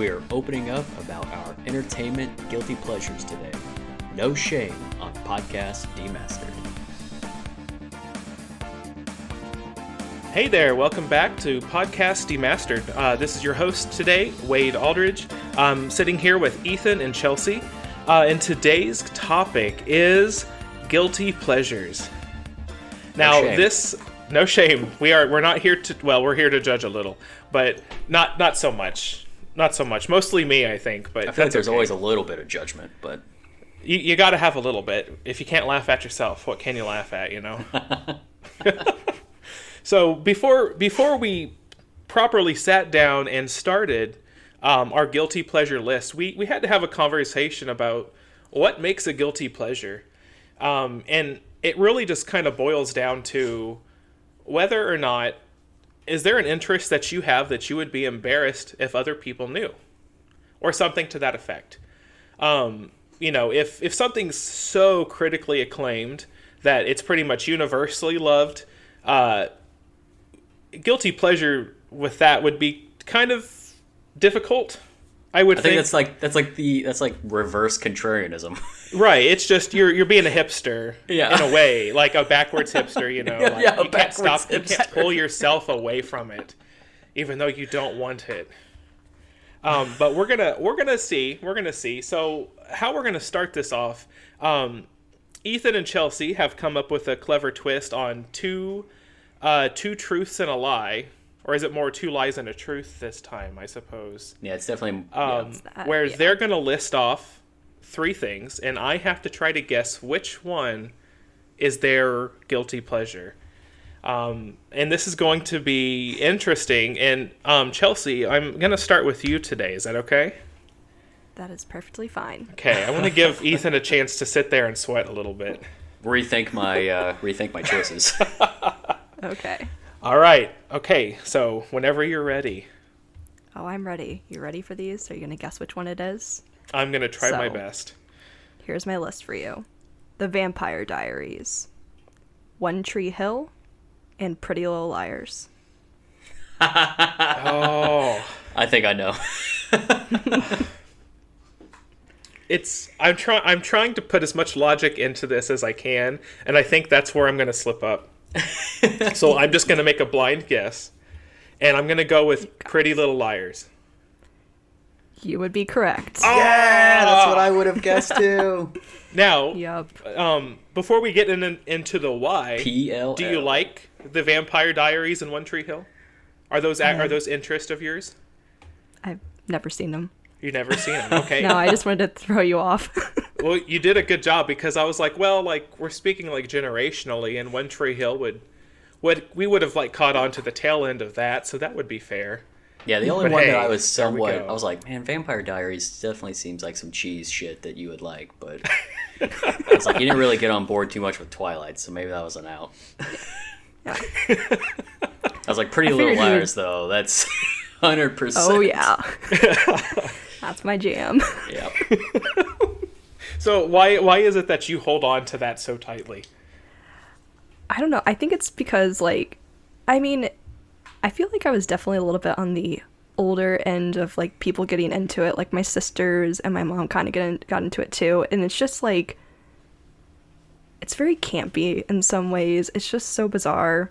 we are opening up about our entertainment guilty pleasures today. No shame on Podcast Demastered. Hey there, welcome back to Podcast Demastered. This is your host today, Wade Aldridge. I'm sitting here with Ethan and Chelsea. And today's topic is guilty pleasures. Now, no shame. We're not here to, we're here to judge a little, but not so much. Not so much. Mostly me, I think. But I feel like there's always a little bit of judgment, but you got to have a little bit. If you can't laugh at yourself, what can you laugh at? So before we properly sat down and started our guilty pleasure list, we had to have a conversation about what makes a guilty pleasure, and it really just kind of boils down to whether or not is there an interest that you have that you would be embarrassed if other people knew, or something to that effect. If something's so critically acclaimed that it's pretty much universally loved, guilty pleasure with that would be kind of difficult. I think that's like reverse contrarianism. Right, it's just you're being a hipster in a way, like a backwards hipster, you can't pull yourself away from it, even though you don't want it. But we're gonna see. So how we're gonna start this off? Ethan and Chelsea have come up with a clever twist on two truths and a lie. Or is it more two lies and a truth this time, I suppose? Yeah, it's definitely... They're going to list off three things, and I have to try to guess which one is their guilty pleasure. And this is going to be interesting. And Chelsea, I'm going to start with you today. Is that okay? That is perfectly fine. Okay, I want to give Ethan a chance to sit there and sweat a little bit. Rethink my choices. Okay. All right. Okay. So whenever you're ready. Oh, I'm ready. You ready for these? Are you going to guess which one it is? I'm going to try my best. Here's my list for you. The Vampire Diaries, One Tree Hill, and Pretty Little Liars. Oh. I think I know. I'm trying to put as much logic into this as I can, and I think that's where I'm going to slip up. So I'm just going to make a blind guess, and I'm going to go with Pretty Little Liars. You would be correct. Oh! Yeah, that's what I would have guessed too. Now, yep. Before we get into the why, PLL. Do you like the Vampire Diaries and One Tree Hill? Are those interest of yours? I've never seen them. You've never seen them? Okay. No, I just wanted to throw you off. Well, you did a good job, because I was like, we're speaking like generationally, and One Tree Hill we would have like caught on to the tail end of that, so that would be fair. Yeah, the only one that I was somewhat, I was like, man, Vampire Diaries definitely seems like some cheese shit that you would like, but I was like, you didn't really get on board too much with Twilight, so maybe that was an out. Yeah. I was like, Pretty Little Liars, though, that's 100%. Oh, yeah. That's my jam. Yep. So why is it that you hold on to that so tightly? I don't know. I think it's because, I feel like I was definitely a little bit on the older end of, people getting into it. Like, my sisters and my mom kind of got into it, too. And it's just, it's very campy in some ways. It's just so bizarre.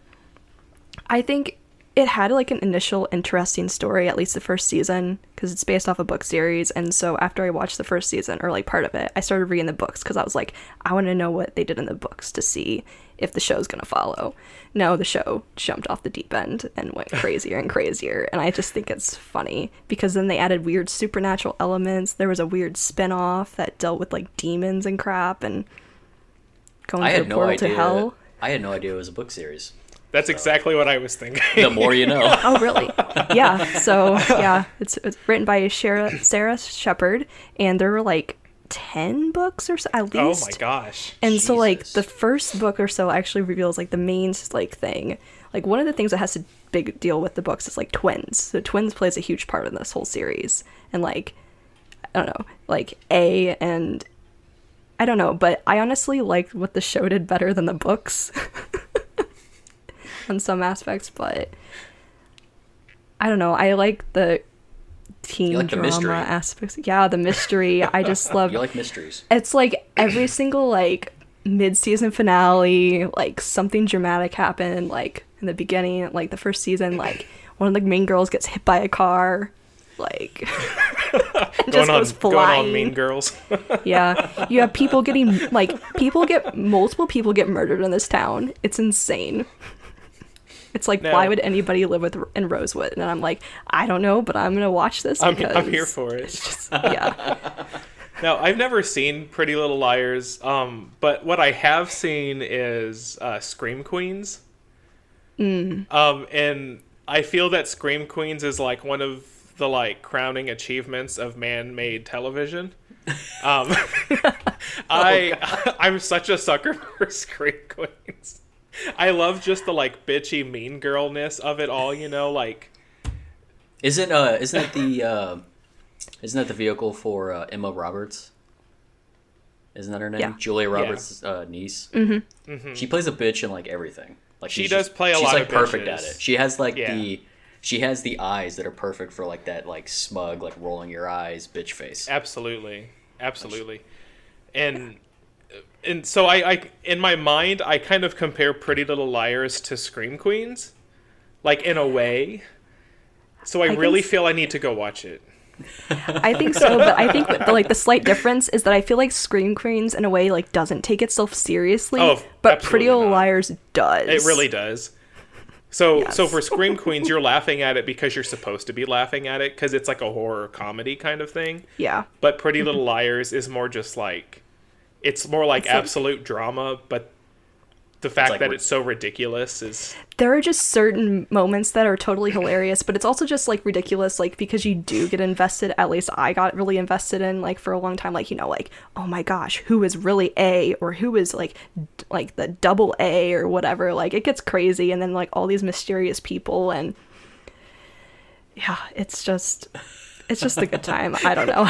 I think it had, an initial interesting story, at least the first season, because it's based off a book series, and so after I watched the first season, or, part of it, I started reading the books, because I was like, I want to know what they did in the books to see if the show's gonna follow. No, the show jumped off the deep end and went crazier and crazier, and I just think it's funny, because then they added weird supernatural elements. There was a weird spin-off that dealt with, demons and crap, and going through a portal to hell. I had no idea it was a book series. That's exactly what I was thinking. The more you know. Oh, really? Yeah. So, yeah, it's written by Sarah Shepard, and there were 10 books or so, at least. Oh my gosh. And Jesus. so the first book or so actually reveals the main thing. One of the things that has a big deal with the books is twins. So twins plays a huge part in this whole series. And I don't know, A and I don't know, but I honestly liked what the show did better than the books. On some aspects, but I don't know. I like the teen like drama aspects. Yeah, the mystery. I just love. You like mysteries. It's like every single like mid-season finale, like something dramatic happened. Like in the beginning, like the first season, like one of the main girls gets hit by a car. Like just goes flying. Going on Mean Girls. Yeah, you have people getting multiple people get murdered in this town. It's insane. It's like, why would anybody live in Rosewood? And I'm like, I don't know, but I'm gonna watch this. I'm here for it. Yeah. Now, I've never seen Pretty Little Liars, but what I have seen is Scream Queens. And I feel that Scream Queens is like one of the like crowning achievements of man-made television. I'm such a sucker for Scream Queens. I love just the like bitchy mean girlness of it all, you know, like isn't that the vehicle for Emma Roberts? Isn't that her name? Yeah. Julia Roberts' niece. Mm-hmm. Mm-hmm. She plays a bitch in like everything. Like she does play a lot of bitches. She's like perfect at it. She has like she has the eyes that are perfect for like that like smug, like rolling your eyes bitch face. Absolutely. And so I in my mind I kind of compare Pretty Little Liars to Scream Queens, like in a way. So I really feel I need to go watch it. I think so, but I think the slight difference is that I feel like Scream Queens in a way like doesn't take itself seriously, but Pretty Little Liars does. It really does. So for Scream Queens, you're laughing at it because you're supposed to be laughing at it because it's like a horror comedy kind of thing. Yeah. But Pretty Little Liars is more just like, it's more like absolute drama, but the fact that it's so ridiculous is... There are just certain moments that are totally hilarious, but it's also just, like, ridiculous, like, because you do get invested, at least I got really invested in, like, for a long time, like, you know, like, oh my gosh, who is really A, or who is, like the double A, or whatever, like, it gets crazy, and then, like, all these mysterious people, and, yeah, it's just a good time. I don't know.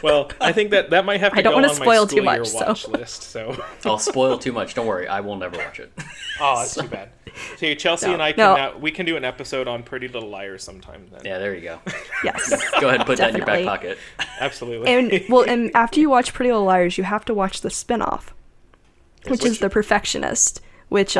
Well, I think that might have to go on my spoil too much, watch list. So I'll spoil too much. Don't worry, I will never watch it. Oh, that's too bad. So Chelsea and I we can do an episode on Pretty Little Liars sometime. Then. Yeah, there you go. Yes. Go ahead and put that in your back pocket. Absolutely. And after you watch Pretty Little Liars, you have to watch the spinoff, which is The Perfectionist, which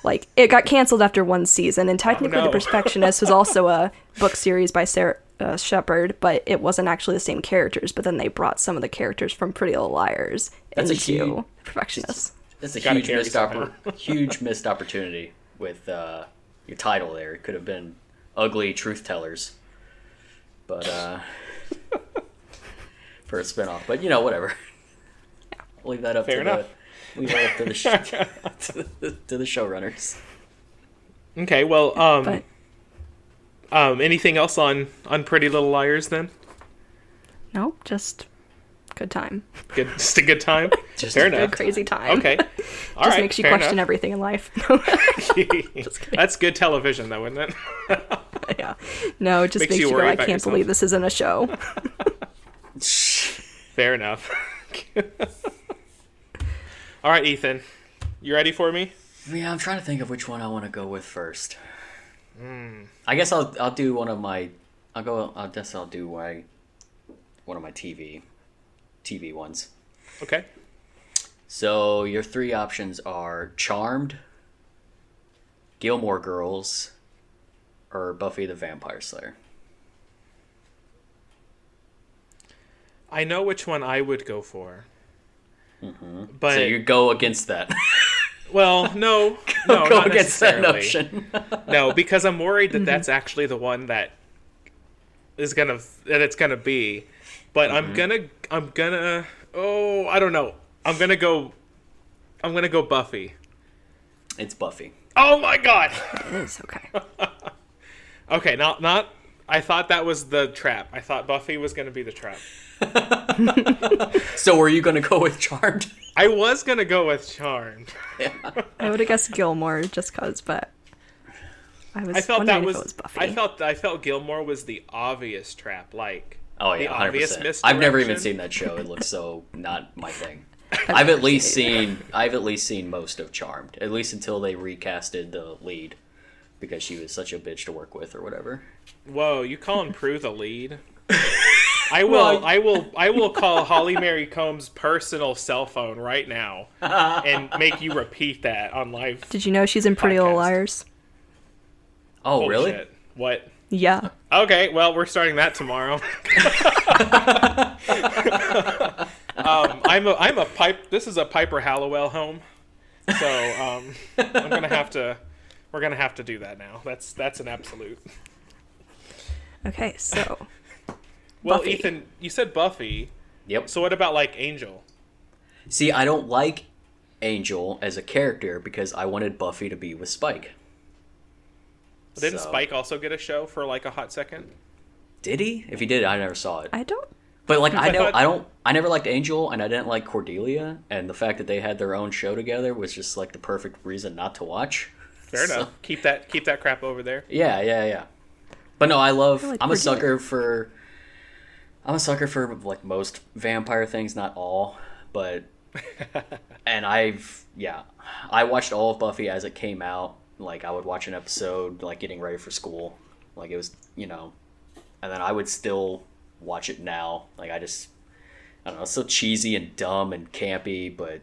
like it got canceled after one season, and technically The Perfectionist was also a book series by Sarah Shepard, but it wasn't actually the same characters. But then they brought some of the characters from Pretty Little Liars into Perfectionist. That's a huge missed opportunity with your title there. It could have been Ugly Truth Tellers, but for a spinoff. But you know, whatever. I'll leave that up to the showrunners. Okay, well, anything else on Pretty Little Liars then? No, just good time. Just a good time? Just fair enough. Good crazy time. Okay. Just makes you question everything in life. That's good television though, isn't it? Yeah. No, it just makes you go, I can't believe this isn't a show. Fair enough. All right, Ethan. You ready for me? Yeah, I'm trying to think of which one I want to go with first. I guess I'll do one of my one of my TV ones. Okay. So your three options are Charmed, Gilmore Girls, or Buffy the Vampire Slayer. I know which one I would go for. Mm-hmm. But so you go against that. Well, no, go not against that notion. No, because I'm worried that that's actually the one that it's gonna be. But I'm gonna. Oh, I don't know. I'm gonna go Buffy. It's Buffy. Oh my god. It is okay. Okay, not. I thought that was the trap. I thought Buffy was gonna be the trap. So were you gonna go with Charmed? I was gonna go with Charmed. Yeah. I would have guessed Gilmore just cause, but I felt that was Buffy. I felt Gilmore was the obvious trap, like the obvious misdirection. I've never even seen that show. It looks so not my thing. I've at least seen most of Charmed, at least until they recasted the lead because she was such a bitch to work with or whatever. Whoa, you calling Prue the lead? I will call Holly Mary Combs' personal cell phone right now and make you repeat that on live. Did you know she's in Pretty Little Liars? Oh, Holy really? Shit. What? Yeah. Okay, well, we're starting that tomorrow. I'm a pipe. This is a Piper Hallowell home, so we're gonna have to do that now. That's an absolute. Okay, so. Well, Buffy. Ethan, you said Buffy. Yep. So what about like Angel? See, I don't like Angel as a character because I wanted Buffy to be with Spike. Didn't Spike also get a show for like a hot second? Did he? If he did, I never saw it. I don't. But like I never liked Angel, and I didn't like Cordelia, and the fact that they had their own show together was just like the perfect reason not to watch. Fair enough. Keep that crap over there. Yeah. But no, I'm like a sucker for like most vampire things, not all, but and I watched all of Buffy as it came out. Like I would watch an episode like getting ready for school, like it was, and then I would still watch it now. Like I don't know, it's so cheesy and dumb and campy, but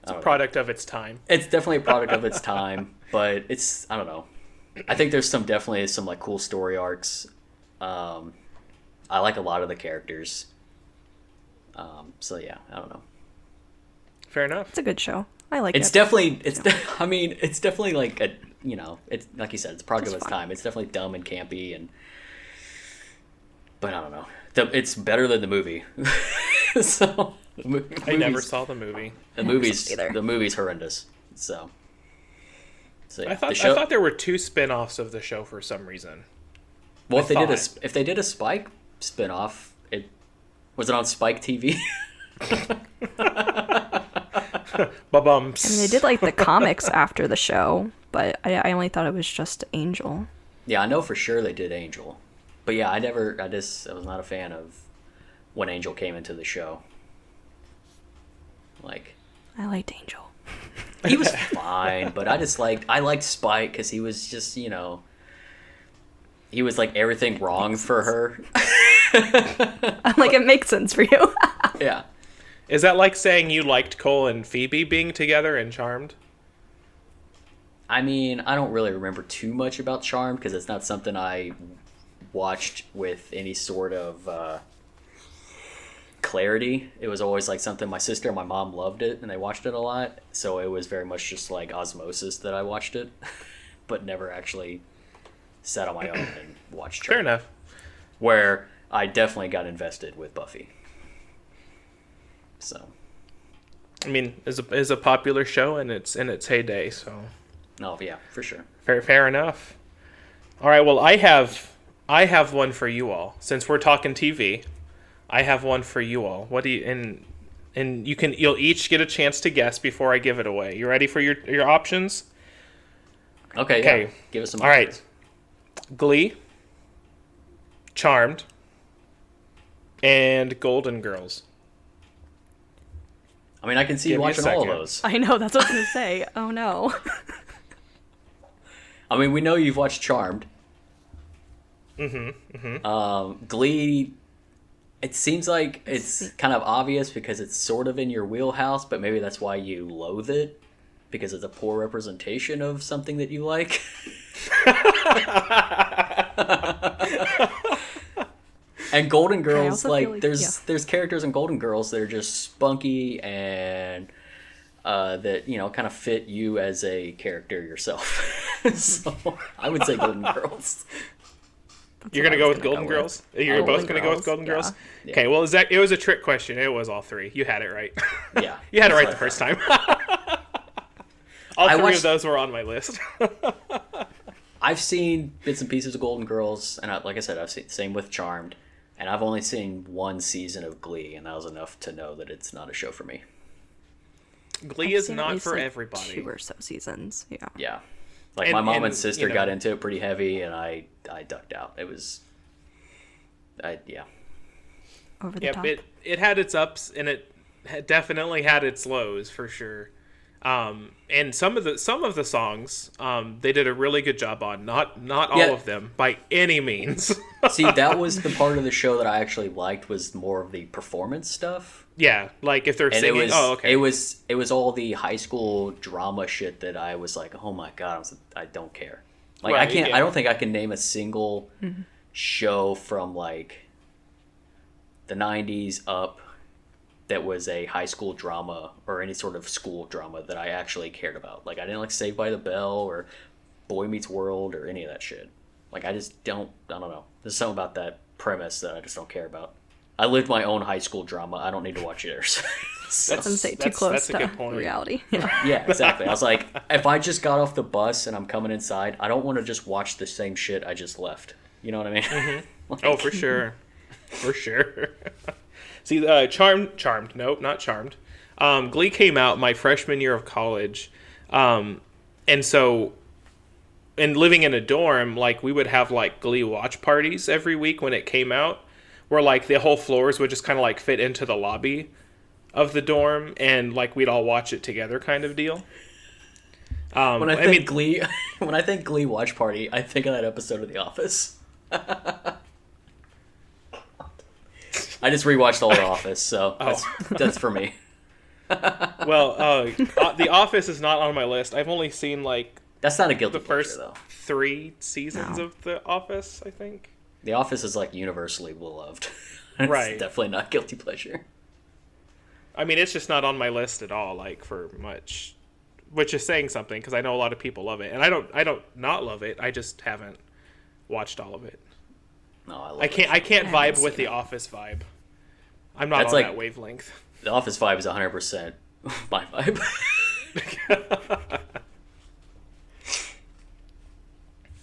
it's a product of its time. It's definitely a product of its time, but I don't know. I think there's definitely some like cool story arcs. I like a lot of the characters. So yeah, I don't know. Fair enough. It's a good show. I like it. It's definitely it's definitely like a it's like you said, it's a product of its time. It's definitely dumb and campy but I don't know. It's better than the movie. So I never saw the movie. The movie's horrendous. So yeah, I thought there were 2 spin-offs of the show for some reason. Well, if they did a Spike spin-off, was it on Spike TV? Ba-bums. I mean, they did like the comics after the show, but I only thought it was just Angel. Yeah, I know for sure they did Angel. But yeah, I was not a fan of when Angel came into the show. Like, I liked Angel. He was fine, but I liked Spike because he was just, he was like everything wrong for her. I'm like, it makes sense for you. Yeah. Is that like saying you liked Cole and Phoebe being together in Charmed? I mean, I don't really remember too much about Charmed because it's not something I watched with any sort of clarity. It was always like something my sister and my mom loved it and they watched it a lot, so it was very much just like osmosis that I watched it, but never actually sat on my own and watched Charmed. Fair enough. Where I definitely got invested with Buffy. So, I mean, is a popular show and it's in its heyday. So, no, yeah, for sure. Fair enough. All right. Well, I have one for you all. Since we're talking TV, I have one for you all. What do you and you'll each get a chance to guess before I give it away. You ready for your options? Okay. Yeah. Give us some. All right. Glee, Charmed, and Golden Girls. I mean, I can see you watching all of those. I know, that's what I was going to say. Oh, no. I mean, we know you've watched Charmed. Glee, it seems like it's kind of obvious because it's sort of in your wheelhouse, but maybe that's why you loathe it, because it's a poor representation of something that you like. And Golden Girls, like there's characters in Golden Girls that are just spunky and that kind of fit you as a character yourself. So I would say Golden Girls. You're gonna go with Golden Girls? You're both gonna go with Golden Girls? Yeah. Okay. Well, it was a trick question. It was all 3. You had it right. Yeah, you had it right the first time. All 3 of those were on my list. I've seen bits and pieces of Golden Girls, and like I said, I've seen same with Charmed. And I've only seen 1 season of Glee, and that was enough to know that it's not a show for me. Glee is not for everybody. 2 or so seasons, yeah. Yeah. Like, my mom and sister got into it pretty heavy, and I ducked out. It was... yeah. Over the top. It had its ups, and it definitely had its lows, for sure. And some of the songs, they did a really good job on. Not all of them by any means. See, that was the part of the show that I actually liked, was more of the performance stuff. Yeah, like if they're singing. It was all the high school drama shit that I was like, oh my god, I don't care. Like right, I don't think I can name a single show from like the 90s up that was a high school drama or any sort of school drama that I actually cared about. Like I didn't like Saved by the Bell or Boy Meets World or any of that shit. Like I don't know. There's something about that premise that I just don't care about. I lived my own high school drama. I don't need to watch yours. So, that's too close to reality. Yeah, exactly. I was like, if I just got off the bus and I'm coming inside, I don't want to just watch the same shit I just left. You know what I mean? Mm-hmm. Like, oh, for sure. For sure. See, Charmed. Nope, not Charmed. Glee came out my freshman year of college. And so, and living in a dorm, like, we would have, like, Glee watch parties every week when it came out, where, like, the whole floors would just kind of, like, fit into the lobby of the dorm, and, like, we'd all watch it together kind of deal. When I think Glee watch party, I think of that episode of The Office. I just rewatched all The Office, so that's for me. Well, The Office is not on my list. I've only seen, like... That's not a guilty pleasure, though. 3 seasons of The Office, I think. The Office is, like, universally beloved. It's right. Definitely not guilty pleasure. I mean, it's just not on my list at all, like, for much... Which is saying something, because I know a lot of people love it. And I don't not love it. I just haven't watched all of it. No, I can't vibe with the Office vibe. I'm not on that wavelength. The Office vibe is 100% my vibe.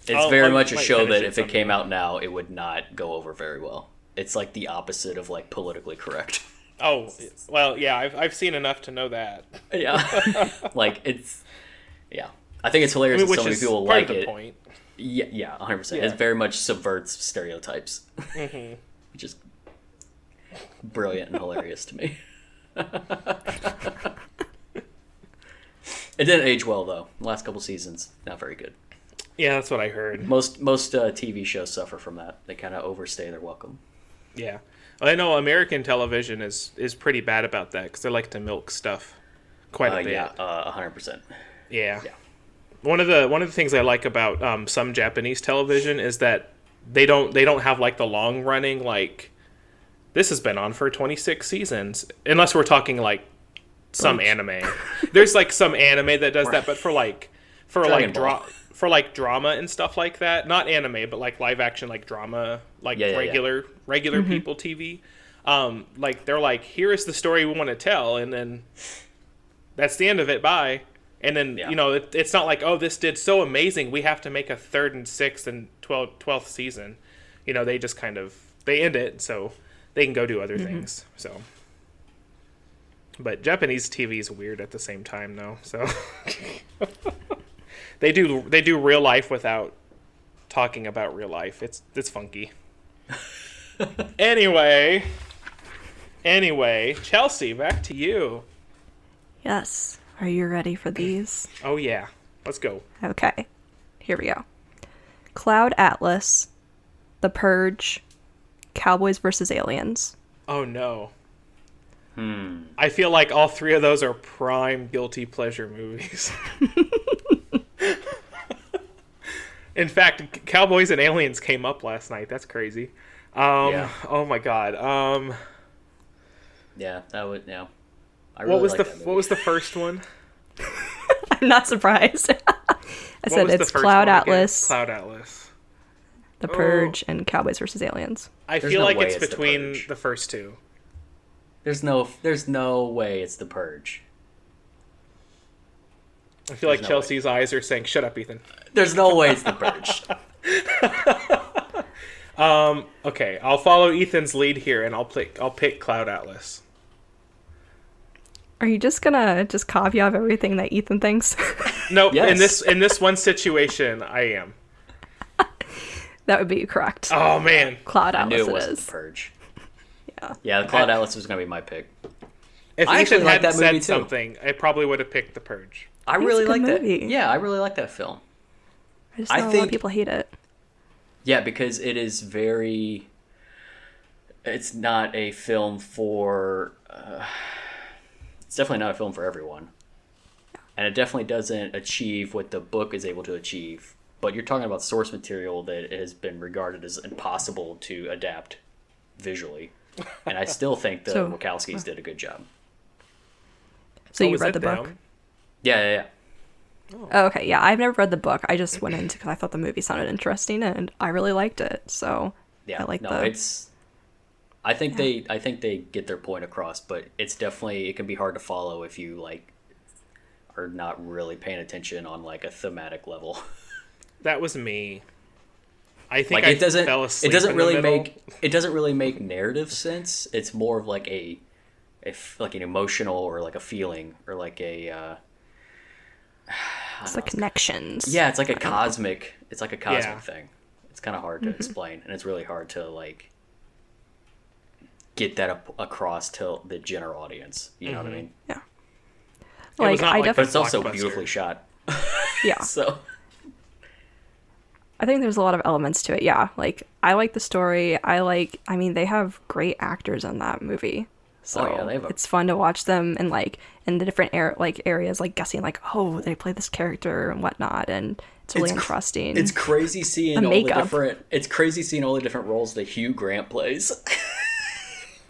It's very much a show that if it came out now, it would not go over very well. It's like the opposite of like politically correct. Oh, well, yeah, I've seen enough to know that. Yeah. Like I think it's hilarious that so many people like it. Point. Yeah, 100%. Yeah. It very much subverts stereotypes. Mm-hmm. Which is brilliant and hilarious to me. It didn't age well, though. The last couple seasons, not very good. Yeah, that's what I heard. Most TV shows suffer from that. They kind of overstay their welcome. Yeah. I know American television is pretty bad about that, because they like to milk stuff quite a bit. Yeah, 100%. Yeah. One of the things I like about some Japanese television is that they don't have like the long running, like, this has been on for 26 seasons, unless we're talking like some anime. There's like some anime that does that, but for drama and stuff like that, not anime, but like live action, like drama, like regular mm-hmm. people TV. Like they're like, here is the story we want to tell, and then that's the end of it. Bye. And then it's not like, oh, this did so amazing, we have to make a 3rd and 6th and 12th season. They just kind of end it so they can go do other mm-hmm. things. So, but Japanese TV is weird at the same time, though. So. They do real life without talking about real life. It's funky. Anyway, Chelsea, back to you. Yes. Are you ready for these? Oh yeah. Let's go. Okay. Here we go. Cloud Atlas, The Purge, Cowboys vs. Aliens. Oh no. I feel like all 3 of those are prime guilty pleasure movies. In fact, Cowboys and Aliens came up last night. That's crazy. Oh my god. Yeah, that would. Yeah. What was the first one? I'm not surprised. I said it's Cloud Atlas. Cloud Atlas. The Purge and Cowboys vs. Aliens. I feel like it's between the first 2. There's no way it's The Purge. I feel like Chelsea's eyes are saying, "Shut up, Ethan." There's no way it's The Purge. Okay, I'll follow Ethan's lead here, and I'll pick Cloud Atlas. Are you just gonna caveat everything that Ethan thinks? Nope. Yes. In this one situation, I am. That would be correct. Oh man, Cloud Atlas. I knew it wasn't The Purge. Yeah, the Cloud Atlas was gonna be my pick. If I Ethan like hadn't that movie said something, I probably would have picked The Purge. I really like that. Yeah, I really like that film. I just know a lot of people hate it. Yeah, because it is very... It's not a film for... it's definitely not a film for everyone. And it definitely doesn't achieve what the book is able to achieve. But you're talking about source material that has been regarded as impossible to adapt visually. And I still think the Wachowskis did a good job. So you read the book? Yeah. Oh, okay, yeah. I've never read the book. I just went into because I thought the movie sounded interesting and I really liked it. So yeah, it's. I think they get their point across, but it's definitely, it can be hard to follow if you like are not really paying attention on like a thematic level. That was me. I think like, fell asleep. It doesn't really make narrative sense. It's more of like like an emotional or like a feeling or like a. It's the connections. Yeah, it's like a cosmic. It's like a cosmic thing. It's kind of hard to explain, and it's really hard to like get that across to the general audience. You know what I mean? Yeah. Like but it's also beautifully shot. Yeah. So. I think there's a lot of elements to it. Yeah, like I like the story. I mean, they have great actors in that movie. So it's fun to watch them and like in the different areas, like guessing like, oh, they play this character and whatnot, and it's really interesting. It's crazy seeing all the different. It's crazy seeing all the different roles that Hugh Grant plays.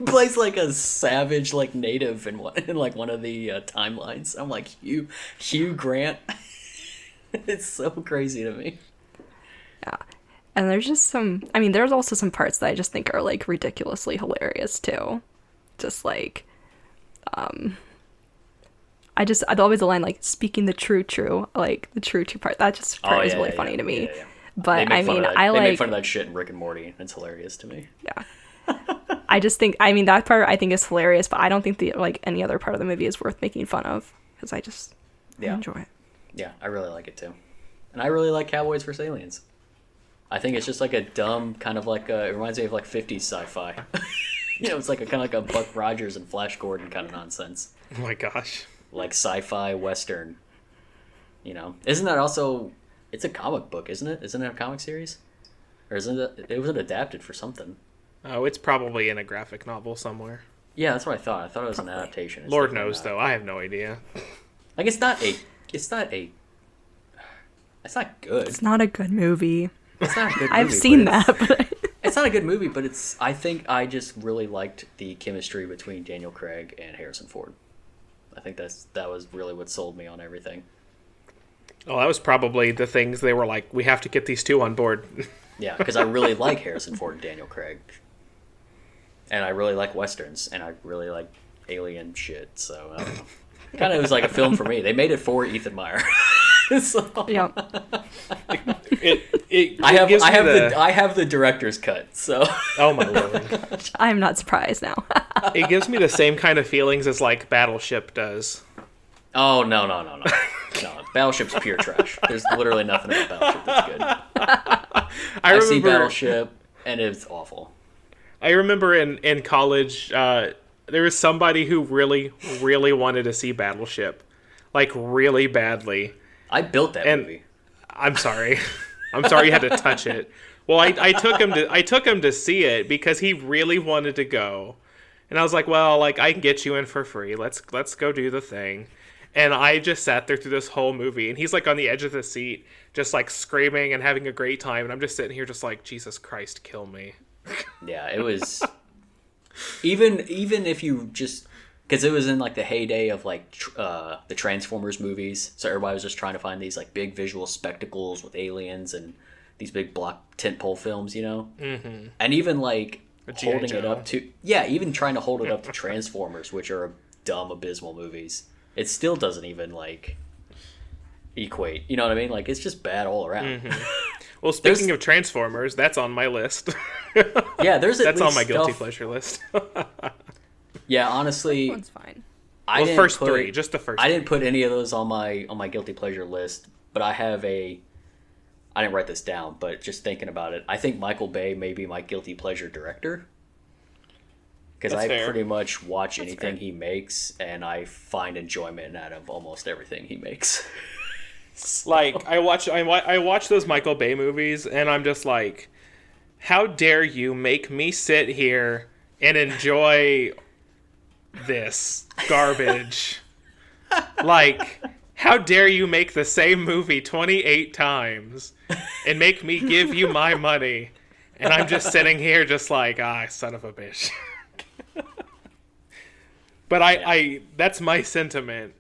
Plays like a savage, like native in like one of the timelines. I'm like Hugh Grant. It's so crazy to me. Yeah. And there's just there's also some parts that I just think are like ridiculously hilarious too. Just like, I always align like speaking the true, like the true part. That just part is really funny to me. Yeah. But I mean, they make fun of that shit in Rick and Morty. It's hilarious to me. Yeah. I just think, that part I think is hilarious, but I don't think any other part of the movie is worth making fun of because I enjoy it. Yeah, I really like it too. And I really like Cowboys vs. Aliens. I think it's just like a dumb kind of like it reminds me of like 50s sci-fi. It's like kind of like a Buck Rogers and Flash Gordon kind of nonsense. Oh my gosh. Like sci-fi western. Isn't that also, it's a comic book, isn't it? Isn't it a comic series? Or isn't it was adapted for something? Oh, it's probably in a graphic novel somewhere. Yeah, that's what I thought. I thought it was an adaptation. It's Lord knows, though. I have no idea. Like, it's not good. It's not a good movie. It's not a good movie. I've seen that, but... It's not a good movie, but I think I just really liked the chemistry between Daniel Craig and Harrison Ford. I think that was really what sold me on everything. Well, that was probably the things they were like, we have to get these two on board. Yeah, because I really like Harrison Ford and Daniel Craig. And I really like Westerns, and I really like alien shit, so I don't know. Kind of was like a film for me. They made it for Ethan Meyer. So, yeah. I have the director's cut, so. Oh my lord. I'm not surprised now. It gives me the same kind of feelings as like Battleship does. Oh no. No, Battleship's pure trash. There's literally nothing about Battleship that's good. I see Battleship, and it's awful. I remember in college, there was somebody who really, really wanted to see Battleship, like really badly. I built that movie. I'm sorry. I'm sorry you had to touch it. Well, I took him to see it because he really wanted to go, and I was like, well, like I can get you in for free. Let's go do the thing. And I just sat there through this whole movie, and he's like on the edge of the seat, just like screaming and having a great time, and I'm just sitting here, just like, Jesus Christ, kill me. Yeah, it was. Even if you just, because it was in like the heyday of like the Transformers movies, so everybody was just trying to find these like big visual spectacles with aliens and these big block tentpole films, Mm-hmm. And even like holding it up to even trying to hold it up to Transformers, which are dumb, abysmal movies. It still doesn't even like equate. You know what I mean? Like it's just bad all around. Mm-hmm. Well, speaking of Transformers, that's on my list. Yeah, that's on my guilty pleasure list. Yeah, honestly, that one's fine. Just the first. I didn't put any of those on my guilty pleasure list, but I didn't write this down, but just thinking about it, I think Michael Bay may be my guilty pleasure director. because I pretty much watch anything he makes, and I find enjoyment out of almost everything he makes. So. Like I watch those Michael Bay movies, and I'm just like, how dare you make me sit here and enjoy this garbage? Like, how dare you make the same movie 28 times and make me give you my money? And I'm just sitting here just like, son of a bitch. But I that's my sentiment.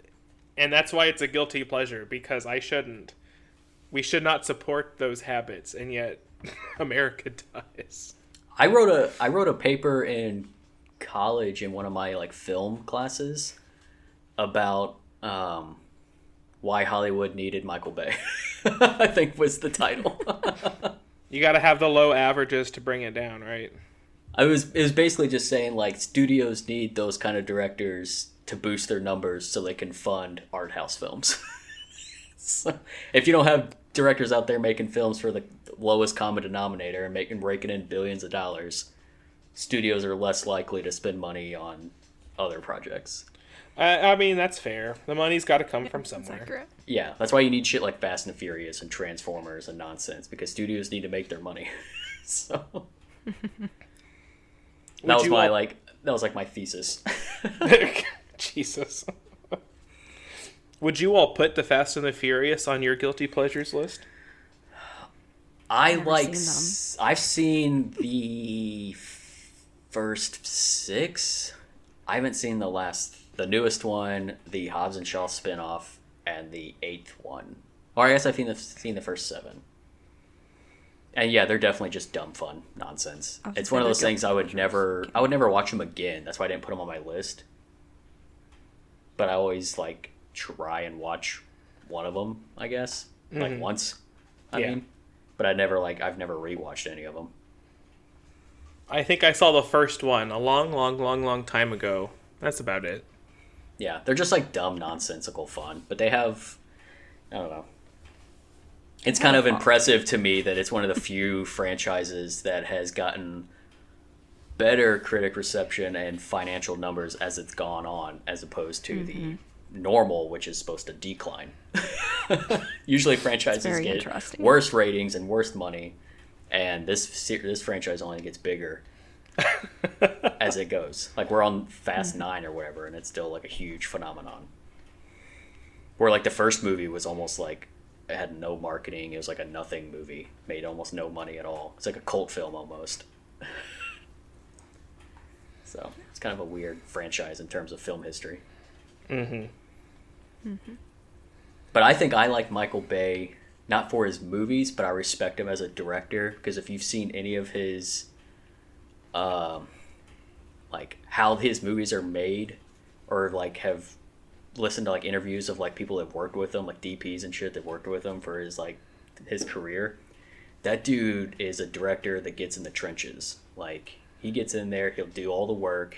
And that's why it's a guilty pleasure, because we should not support those habits, and yet America does. I wrote a paper in college in one of my like film classes about why Hollywood needed Michael Bay. I think was the title. You got to have the low averages to bring it down, right? It was basically just saying like studios need those kind of directors to boost their numbers so they can fund art house films. So, if you don't have directors out there making films for the lowest common denominator and raking in billions of dollars, studios are less likely to spend money on other projects. I mean, that's fair. The money's got to come from somewhere. Yeah, that's why you need shit like Fast and Furious and Transformers and nonsense, because studios need to make their money. So that was my thesis. Jesus. Would you all put the Fast and the Furious on your guilty pleasures list? I've seen the first 6. I haven't seen the newest one, the Hobbs and Shaw spinoff, and the 8th one. Or I guess I've seen the first 7. And yeah, they're definitely just dumb fun nonsense. It's one of those things I would never watch them again. That's why I didn't put them on my list. But I always like try and watch one of them, I guess, like once. I mean, but I've never rewatched any of them. I think I saw the first one a long time ago. That's about it. Yeah, they're just like dumb, nonsensical fun, but they have, I don't know. It's kind of impressive to me that it's one of the few franchises that has gotten better critic reception and financial numbers as it's gone on, as opposed to the normal, which is supposed to decline. Usually franchises get worse ratings and worse money, and this franchise only gets bigger as it goes. Like we're on Fast 9 or whatever, and it's still like a huge phenomenon. Where like the first movie was almost like it had no marketing. It was like a nothing movie, made almost no money at all. It's like a cult film almost. So it's kind of a weird franchise in terms of film history. But I think I like Michael Bay not for his movies, but I respect him as a director, because if you've seen any of his like how his movies are made, or like have listened to like interviews of like people that have worked with him, like DPs and shit that worked with him for his career, that dude is a director that gets in the trenches. Like he gets in there, he'll do all the work.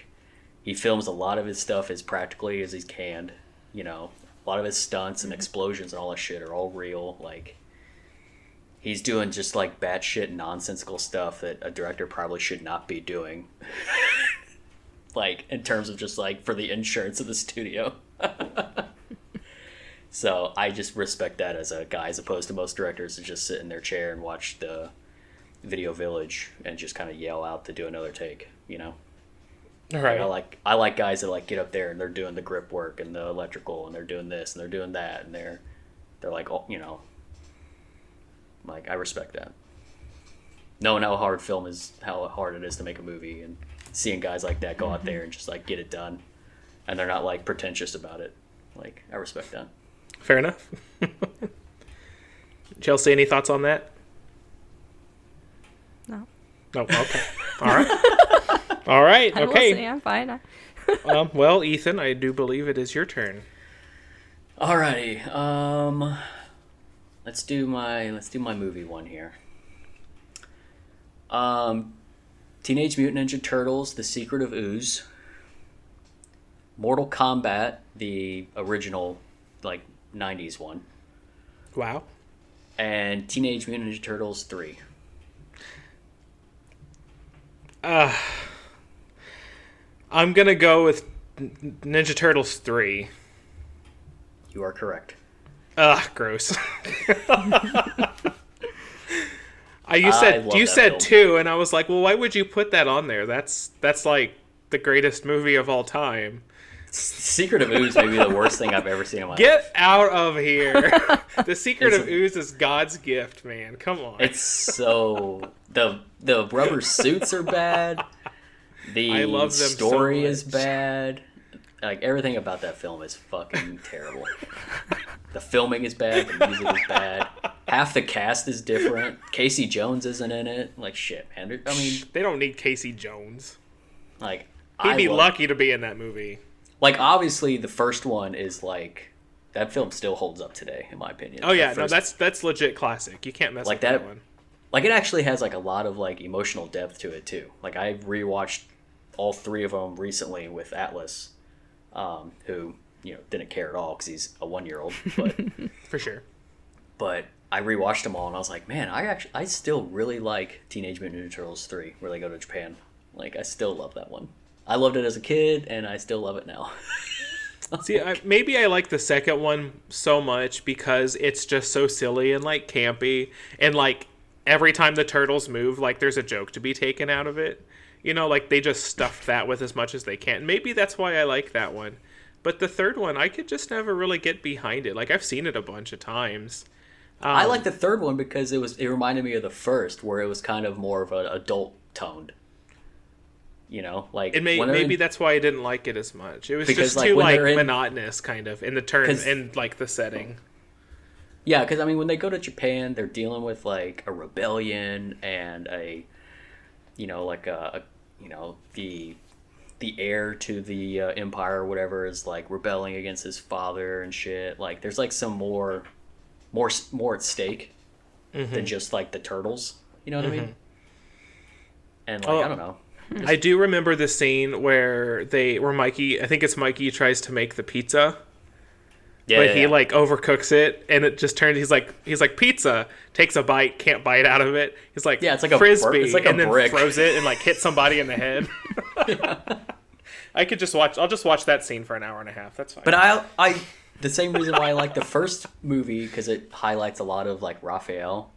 He films a lot of his stuff as practically as he can. You know, a lot of his stunts and explosions and all that shit are all real. Like he's doing just like batshit nonsensical stuff that a director probably should not be doing. Like in terms of just like for the insurance of the studio. So I just respect that as a guy, as opposed to most directors who just sit in their chair and watch the Video Village and just kind of yell out to do another take, you know? Right. I like guys that like get up there and they're doing the grip work and the electrical and they're doing this and they're doing that and they're like, oh, you know, like I respect that. Knowing how hard it is to make a movie, and seeing guys like that go out there and just like get it done, and they're not like pretentious about it. Like I respect that. Fair enough. Chelsea, any thoughts on that? No. No. Okay. All right. All right. Okay. I'm fine. Well, Ethan, I do believe it is your turn. Alrighty. Let's do my movie one here. Teenage Mutant Ninja Turtles: The Secret of Ooze. Mortal Kombat, the original, like 90s one. Wow. And Teenage Mutant Ninja Turtles 3. I'm gonna go with Ninja Turtles 3. You are correct. Ugh, gross. You said 2, and I was like, well, why would you put that on there? That's like the greatest movie of all time. Secret of Ooze may be the worst thing I've ever seen in my life. Get out of here. The Secret of Ooze is God's gift, man. Come on. It's so... The rubber suits are bad. I love them story so is bad. Like, everything about that film is fucking terrible. The filming is bad. The music is bad. Half the cast is different. Casey Jones isn't in it. Like, shit, man. I mean... They don't need Casey Jones. Like, He'd be lucky to be in that movie. Like, obviously, the first one is, like... That film still holds up today, in my opinion. Oh, yeah. No, that's legit classic. You can't mess with that one. Like, it actually has, like, a lot of, like, emotional depth to it, too. Like, I rewatched all 3 of them recently with Atlas, who, you know, didn't care at all because he's a 1-year-old. But For sure. But I rewatched them all, and I was like, man, I still really like Teenage Mutant Ninja Turtles 3, where they go to Japan. Like, I still love that one. I loved it as a kid, and I still love it now. See, maybe I like the second one so much because it's just so silly and, like, campy. And, like, every time the turtles move, like, there's a joke to be taken out of it. You know, like, they just stuffed that with as much as they can. Maybe that's why I like that one. But the third one, I could just never really get behind it. Like, I've seen it a bunch of times. I like the third one because it reminded me of the first, where it was kind of more of an adult toned. You know, like maybe that's why I didn't like it as much. It was just too monotonous, kind of in the turn in like the setting. Yeah, because I mean, when they go to Japan, they're dealing with like a rebellion and the heir to the empire or whatever is like rebelling against his father and shit. Like, there's like some more at stake than just like the turtles. You know what I mean? And like, I don't know. I do remember the scene where Mikey, I think it's Mikey, tries to make the pizza. Yeah, but he like overcooks it, and it just turns. He's like pizza. Takes a bite, can't bite out of it. He's like, yeah, it's like frisbee, it's like and then brick. Throws it and like hits somebody in the head. I'll just watch that scene for an hour and a half. That's fine. But I the same reason why I like the first movie, because it highlights a lot of like Raphael.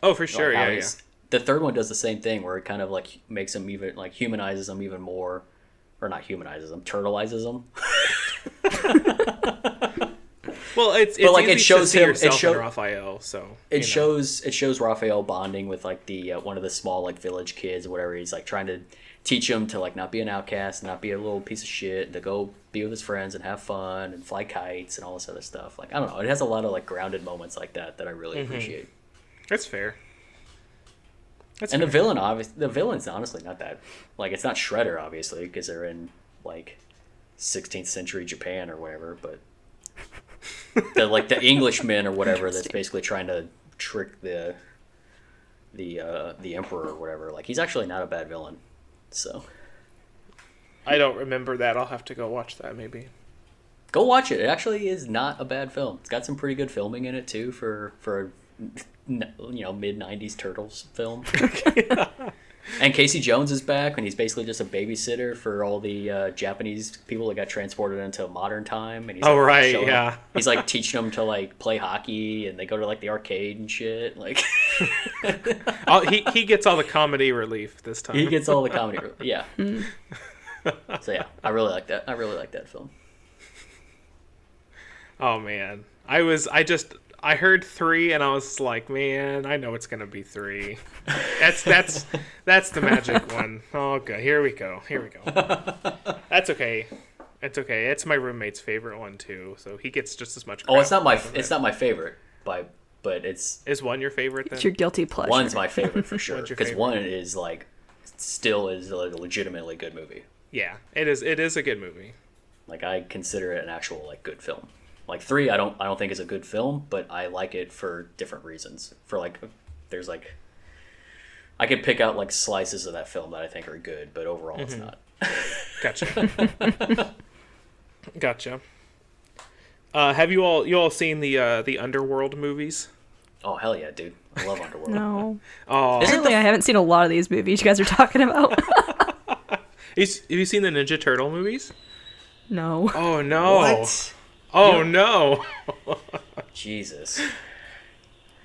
Oh, for sure, yeah. The third one does the same thing, where it kind of like makes him even like humanizes him even more, or not humanizes him, turtleizes him. Well, it's like it shows him. It shows Raphael, so it shows Raphael bonding with like the one of the small like village kids or whatever. He's like trying to teach him to like not be an outcast, not be a little piece of shit, to go be with his friends and have fun and fly kites and all this other stuff. Like, I don't know, it has a lot of like grounded moments like that I really appreciate. That's fair. The villain's honestly not that, like, it's not Shredder, obviously, because they're in like 16th century Japan or whatever, but the Englishmen or whatever that's basically trying to trick the emperor or whatever. Like, he's actually not a bad villain. So I don't remember that. I'll have to go watch that maybe. Go watch it. It actually is not a bad film. It's got some pretty good filming in it too for mid-90s Turtles film. And Casey Jones is back, and he's basically just a babysitter for all the Japanese people that got transported into modern time. And he's he's like teaching them to like play hockey, and they go to like the arcade and shit. Like, he gets all the comedy relief this time. He gets all the comedy relief. Yeah. So yeah, I really like that. I really like that film. Oh man, I heard 3 and I was like, man, I know it's gonna be 3. That's the magic one. Oh god, here we go. That's okay. It's okay. It's my roommate's favorite one too, so he gets just as much. Oh, it's not my favorite, but it's. Is 1 your favorite then? It's your guilty pleasure. 1's my favorite for sure, because 1 is like still is like a legitimately good movie. Yeah, it is. It is a good movie. Like, I consider it an actual like good film. Like 3, I don't think is a good film, but I like it for different reasons. For like, there's like, I could pick out like slices of that film that I think are good, but overall it's not. Gotcha. Have you all seen the Underworld movies? Oh hell yeah, dude! I love Underworld. No. Oh, apparently I haven't seen a lot of these movies you guys are talking about. Have you seen the Ninja Turtle movies? No. Oh no. What? Oh no. Jesus.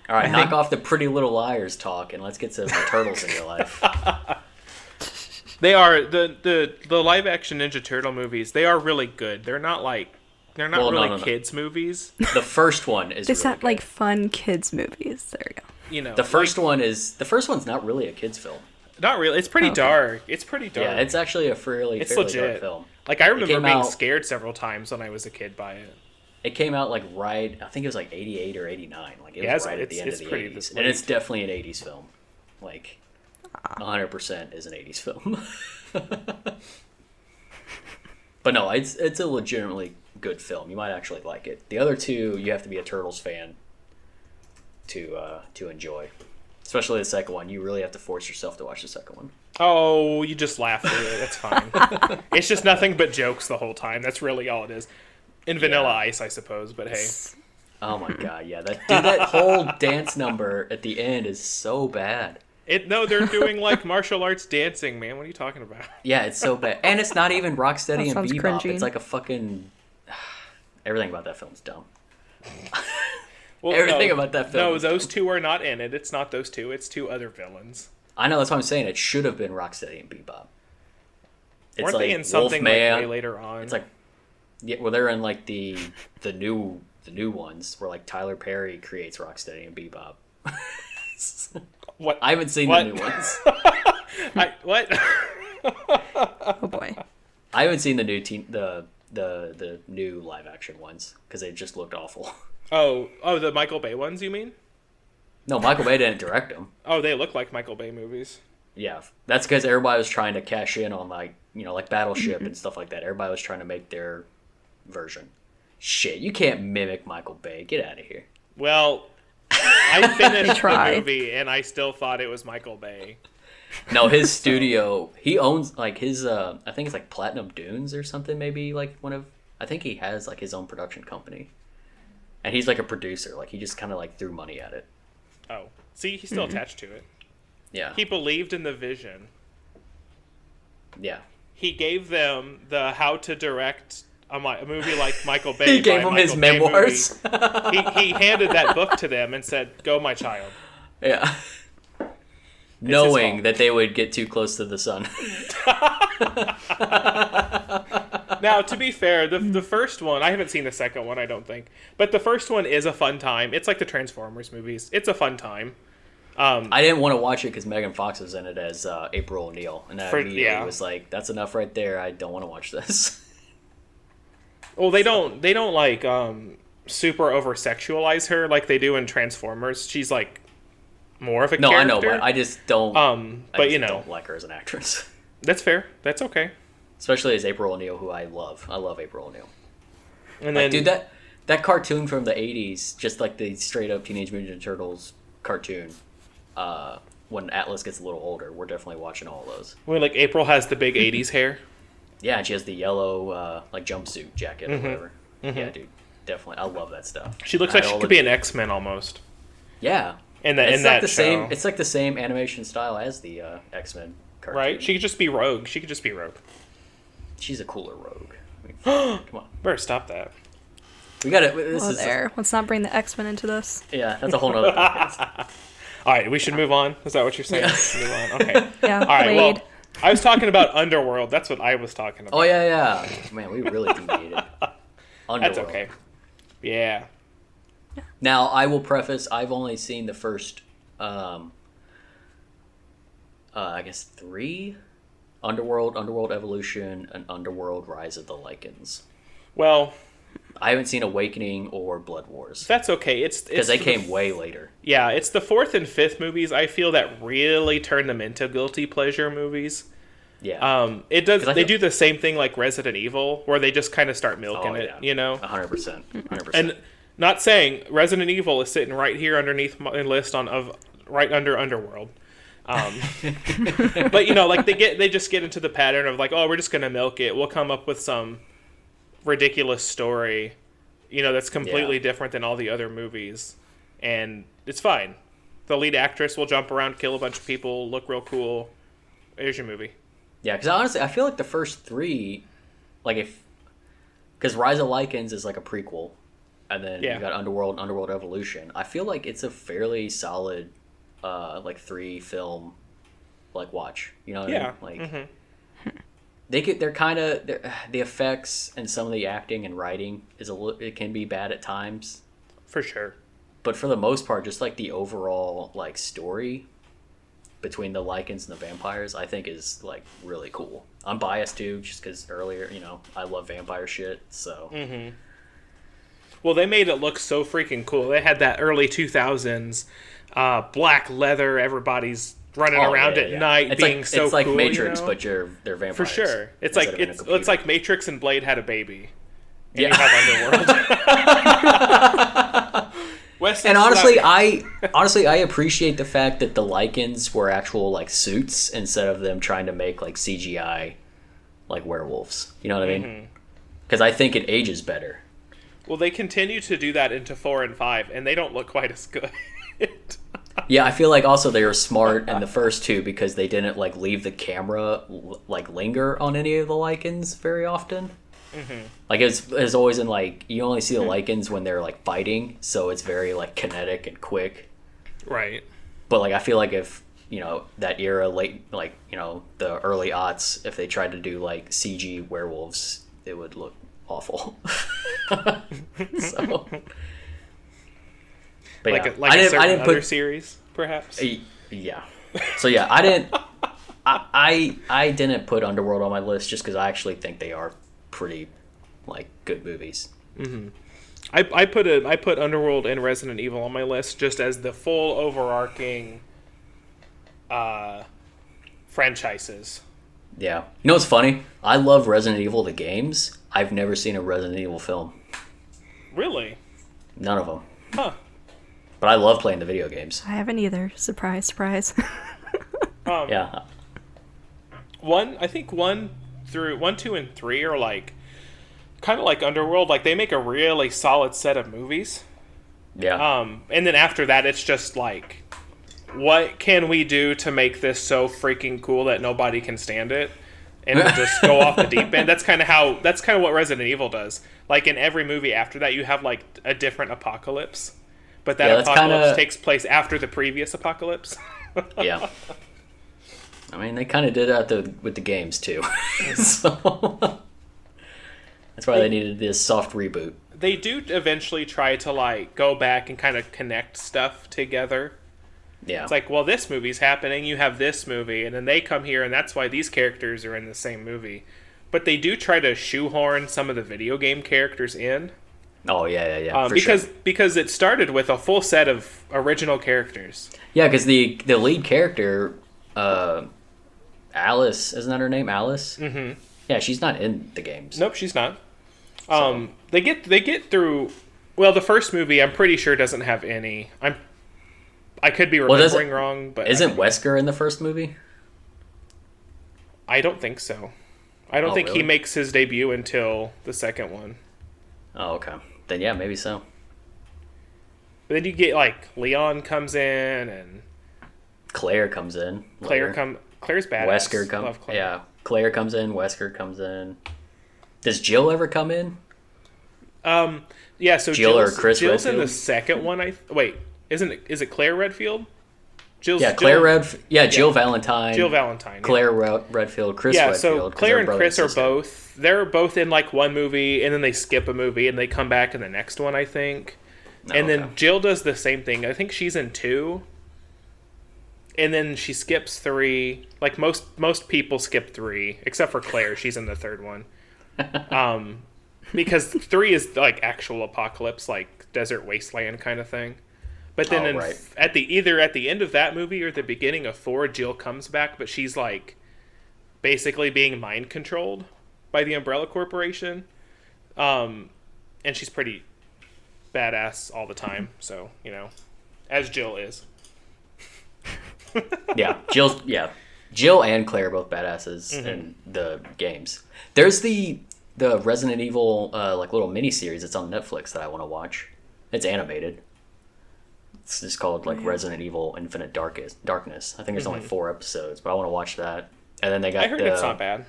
All right, knock off the Pretty Little Liars talk and let's get to the turtles in your life. They are the live action Ninja Turtle movies. They are really good. They're not really kids movies. The first one is. It's really not good. like fun kids movies. There you go. You know, the first one's not really a kids film. Not really. It's pretty dark. It's pretty dark. Yeah, it's actually a fairly legit dark film. Like I remember being scared several times when I was a kid by it. It came out like right, I think it was like 88 or 89. Like it was right at the end of the 80s. And it's definitely an 80s film. Like 100% is an 80s film. But no, it's a legitimately good film. You might actually like it. The other two, you have to be a Turtles fan to enjoy. Especially the second one. You really have to force yourself to watch the second one. Oh, you just laugh through it. That's fine. It's just nothing but jokes the whole time. That's really all it is. In Vanilla Ice, I suppose, but hey. Oh my god, yeah. That whole dance number at the end is so bad. No, they're doing like martial arts dancing, man. What are you talking about? Yeah, it's so bad. And it's not even Rocksteady and Bebop. Cringy. It's like a fucking... Everything about that film's dumb. Well, Everything about that film. No, those two are not in it. It's not those two. It's two other villains. I know, that's what I'm saying. It should have been Rocksteady and Bebop. Weren't they in something like way later on? It's like... Yeah, well, they're in like the new ones where like Tyler Perry creates Rocksteady and Bebop. What? I haven't seen the new ones. What? Oh boy. I haven't seen the new the new live action ones because they just looked awful. Oh, the Michael Bay ones, you mean? No, Michael Bay didn't direct them. Oh, they look like Michael Bay movies. Yeah, that's because everybody was trying to cash in on like Battleship and stuff like that. Everybody was trying to make their version. Shit, you can't mimic Michael Bay. Get out of here. Well, I finished the movie and I still thought it was Michael Bay. No, his studio, he owns like his I think it's like Platinum Dunes or something, maybe like I think he has like his own production company. And he's like a producer, like he just kind of like threw money at it. Oh, see, he's still attached to it. Yeah. He believed in the vision. Yeah. He gave them the how to direct a movie like Michael Bay. He gave them his memoirs. He handed that book to them and said, "Go, my child." Yeah. Knowing that they would get too close to the sun. Now, to be fair, the first one, I haven't seen the second one, I don't think. But the first one is a fun time. It's like the Transformers movies. It's a fun time. I didn't want to watch it because Megan Fox was in it as April O'Neil. And that immediately was like, that's enough right there. I don't want to watch this. Well, they don't like super over-sexualize her like they do in Transformers. She's like more of a character. No, I know, but I just don't. But don't like her as an actress. That's fair. That's okay. Especially as April O'Neil, who I love. I love April O'Neil. And then, dude, that cartoon from the '80s, just like the straight up Teenage Mutant Ninja Turtles cartoon. When Atlas gets a little older, we're definitely watching all of those. Well, like April has the big '80s hair. Yeah, and she has the yellow like jumpsuit jacket or whatever. Mm-hmm. Yeah, dude, definitely. I love that stuff. She looks like she could be an X-Men almost. Yeah, it's like the same animation style as the X-Men cartoon. Right? She could just be Rogue. She's a cooler Rogue. I mean, come on, better stop that. We got it. Let's not bring the X-Men into this. Yeah, that's a whole nother podcast. All right, we should move on. Is that what you're saying? Move on. Okay. Yeah. All right. Well, I was talking about Underworld. That's what I was talking about. Oh yeah. Man, we really deviated. Underworld. That's okay. Yeah. Now I will preface: I've only seen the first, I guess 3, Underworld, Underworld Evolution, and Underworld: Rise of the Lycans. Well, I haven't seen Awakening or Blood Wars. That's okay. It's because they came way later. Yeah, it's the 4th and 5th movies I feel that really turn them into guilty pleasure movies. Yeah. It does. They do the same thing like Resident Evil, where they just kind of start milking it. You know, 100%. And not saying Resident Evil is sitting right here underneath my list right under Underworld. But like they just get into the pattern of like, oh, we're just gonna milk it. We'll come up with some ridiculous story, that's completely different than all the other movies, and it's fine. The lead actress will jump around, kill a bunch of people, look real cool. Here's your movie. Yeah, because honestly, I feel like the first three, like because Rise of Lycans is like a prequel, and then you got Underworld, Underworld Evolution. I feel like it's a fairly solid, like 3-film, like watch. You know what I mean? Like, they're kind of the effects and some of the acting and writing it can be bad at times, for sure. But for the most part, just like the overall like story between the Lycans and the vampires, I think is like really cool. I'm biased too, just because earlier, I love vampire shit. So, well, they made it look so freaking cool. They had that early 2000s black leather. Everybody's running around at night, it's being like, so it's like cool, Matrix, but they're vampires. For sure, it's like Matrix and Blade had a baby. And you have Underworld. And honestly, I appreciate the fact that the Lycans were actual like suits instead of them trying to make like CGI like werewolves. You know what I mean? Because I think it ages better. Well, they continue to do that into 4 and 5, and they don't look quite as good. Yeah, I feel like also they were smart in the first two because they didn't like leave the camera like linger on any of the Lycans very often. Like it's always in like you only see the Lycans when they're like fighting, so it's very like kinetic and quick. Right. But like I feel like if that era late like the early aughts, if they tried to do like CG werewolves, it would look awful. So. But like yeah, I didn't put series, perhaps. Yeah. So yeah, I didn't. I didn't put Underworld on my list just because I actually think they are pretty like good movies. I put Underworld and Resident Evil on my list just as the full overarching franchises. Yeah. You know what's funny? I love Resident Evil the games. I've never seen a Resident Evil film. Really? None of them. Huh. But I love playing the video games. I haven't either. Surprise, surprise. Yeah. I think 1, 2, and 3 are like kind of like Underworld. Like they make a really solid set of movies. Yeah. And then after that, it's just like, what can we do to make this so freaking cool that nobody can stand it? And we'll just go off the deep end. That's kind of what Resident Evil does. Like in every movie after that, you have like a different apocalypse. But that apocalypse takes place after the previous apocalypse. Yeah. I mean, they kind of did that with the games, too. So that's why they needed this soft reboot. They do eventually try to, like, go back and kind of connect stuff together. Yeah. It's like, well, this movie's happening, you have this movie, and then they come here, and that's why these characters are in the same movie. But they do try to shoehorn some of the video game characters in. Oh, yeah. Because it started with a full set of original characters. Yeah, because the lead character, Alice, isn't that her name? Alice? Mm-hmm. Yeah, she's not in the games. Nope, she's not. So. They get through. Well, the first movie, I'm pretty sure doesn't have any. I could be remembering wrong, but isn't Wesker in the first movie? I don't think so. I don't think really? He makes his debut until the second one. Oh, okay. Then yeah, maybe so. But then you get like Leon comes in and Claire comes in. Claire's badass. Wesker comes. Yeah, Claire comes in. Wesker comes in. Does Jill ever come in? Yeah. So Jill or Chris Jill's Redfield? in the second one. Is it Claire Redfield? Jill Valentine. Jill Valentine. Claire Redfield. Chris Redfield. So Claire and Chris are both. They're both in like one movie, and then they skip a movie, and they come back in the next one, I think. Then Jill does the same thing. I think she's in 2. And then she skips 3. Like most people skip 3, except for Claire. She's in the third one. Because 3 is like actual apocalypse, like desert wasteland kind of thing. But then at the end of that movie or the beginning of 4, Jill comes back, but she's like basically being mind controlled by the Umbrella Corporation. And she's pretty badass all the time, so, as Jill is. Yeah, Jill and Claire are both badasses in the games. There's the Resident Evil like little miniseries that's on Netflix that I want to watch. It's animated. It's just called like Resident Evil Infinite Darkness. I think there's only 4 episodes, but I want to watch that. And then they got I heard it's not bad.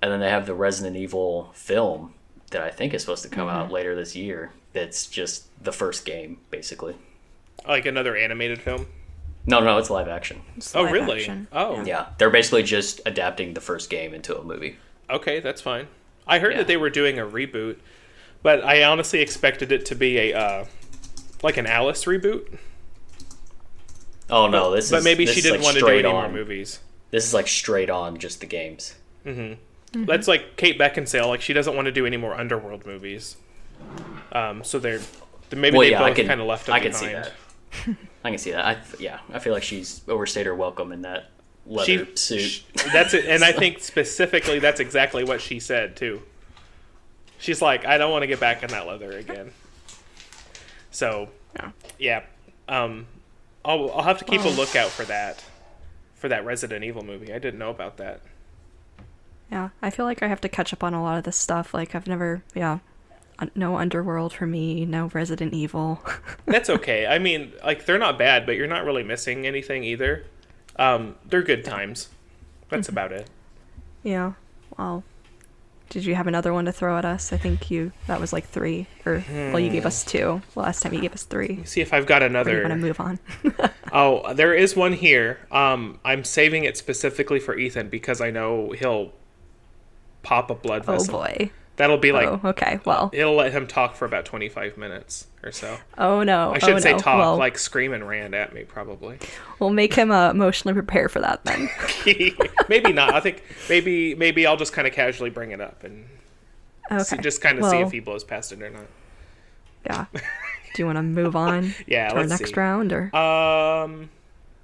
And then they have the Resident Evil film that I think is supposed to come out later this year. That's just the first game, basically. Like another animated film? No, it's live action. It's Oh, live really? action. Oh. Yeah, they're basically just adapting the first game into a movie. Okay, that's fine. I heard that they were doing a reboot, but I honestly expected it to be a like an Alice reboot. Oh no, but maybe she didn't want to do any more movies. This is like straight on just the games. That's like Kate Beckinsale. Like she doesn't want to do any more Underworld movies. So they're maybe they both kind of left it behind. I can see that. I can see that. I feel like she's overstayed her welcome in that leather suit. That's it, and I think specifically that's exactly what she said too. She's like, I don't want to get back in that leather again. So, yeah, I'll have to keep a lookout for that Resident Evil movie. I didn't know about that. Yeah, I feel like I have to catch up on a lot of this stuff. Like I've never, no Underworld for me, no Resident Evil. That's okay. I mean, like they're not bad, but you're not really missing anything either. They're good times. That's about it. Yeah. Well, did you have another one to throw at us? I think that was like 3, or well, you gave us 2. Last time you gave us 3. Let me see if I've got another. Or you want to move on? Oh, there is one here. I'm saving it specifically for Ethan because I know he'll pop a blood vessel. Oh boy. That'll be like. Oh, okay. Well, it'll let him talk for about 25 minutes or so. Oh no. I should say no. talk, well, like scream and rant at me, probably. We'll make him emotionally prepare for that then. Maybe not. I think maybe I'll just kind of casually bring it up and see if he blows past it or not. Yeah. Do you want to move on? Yeah. To our next round, or?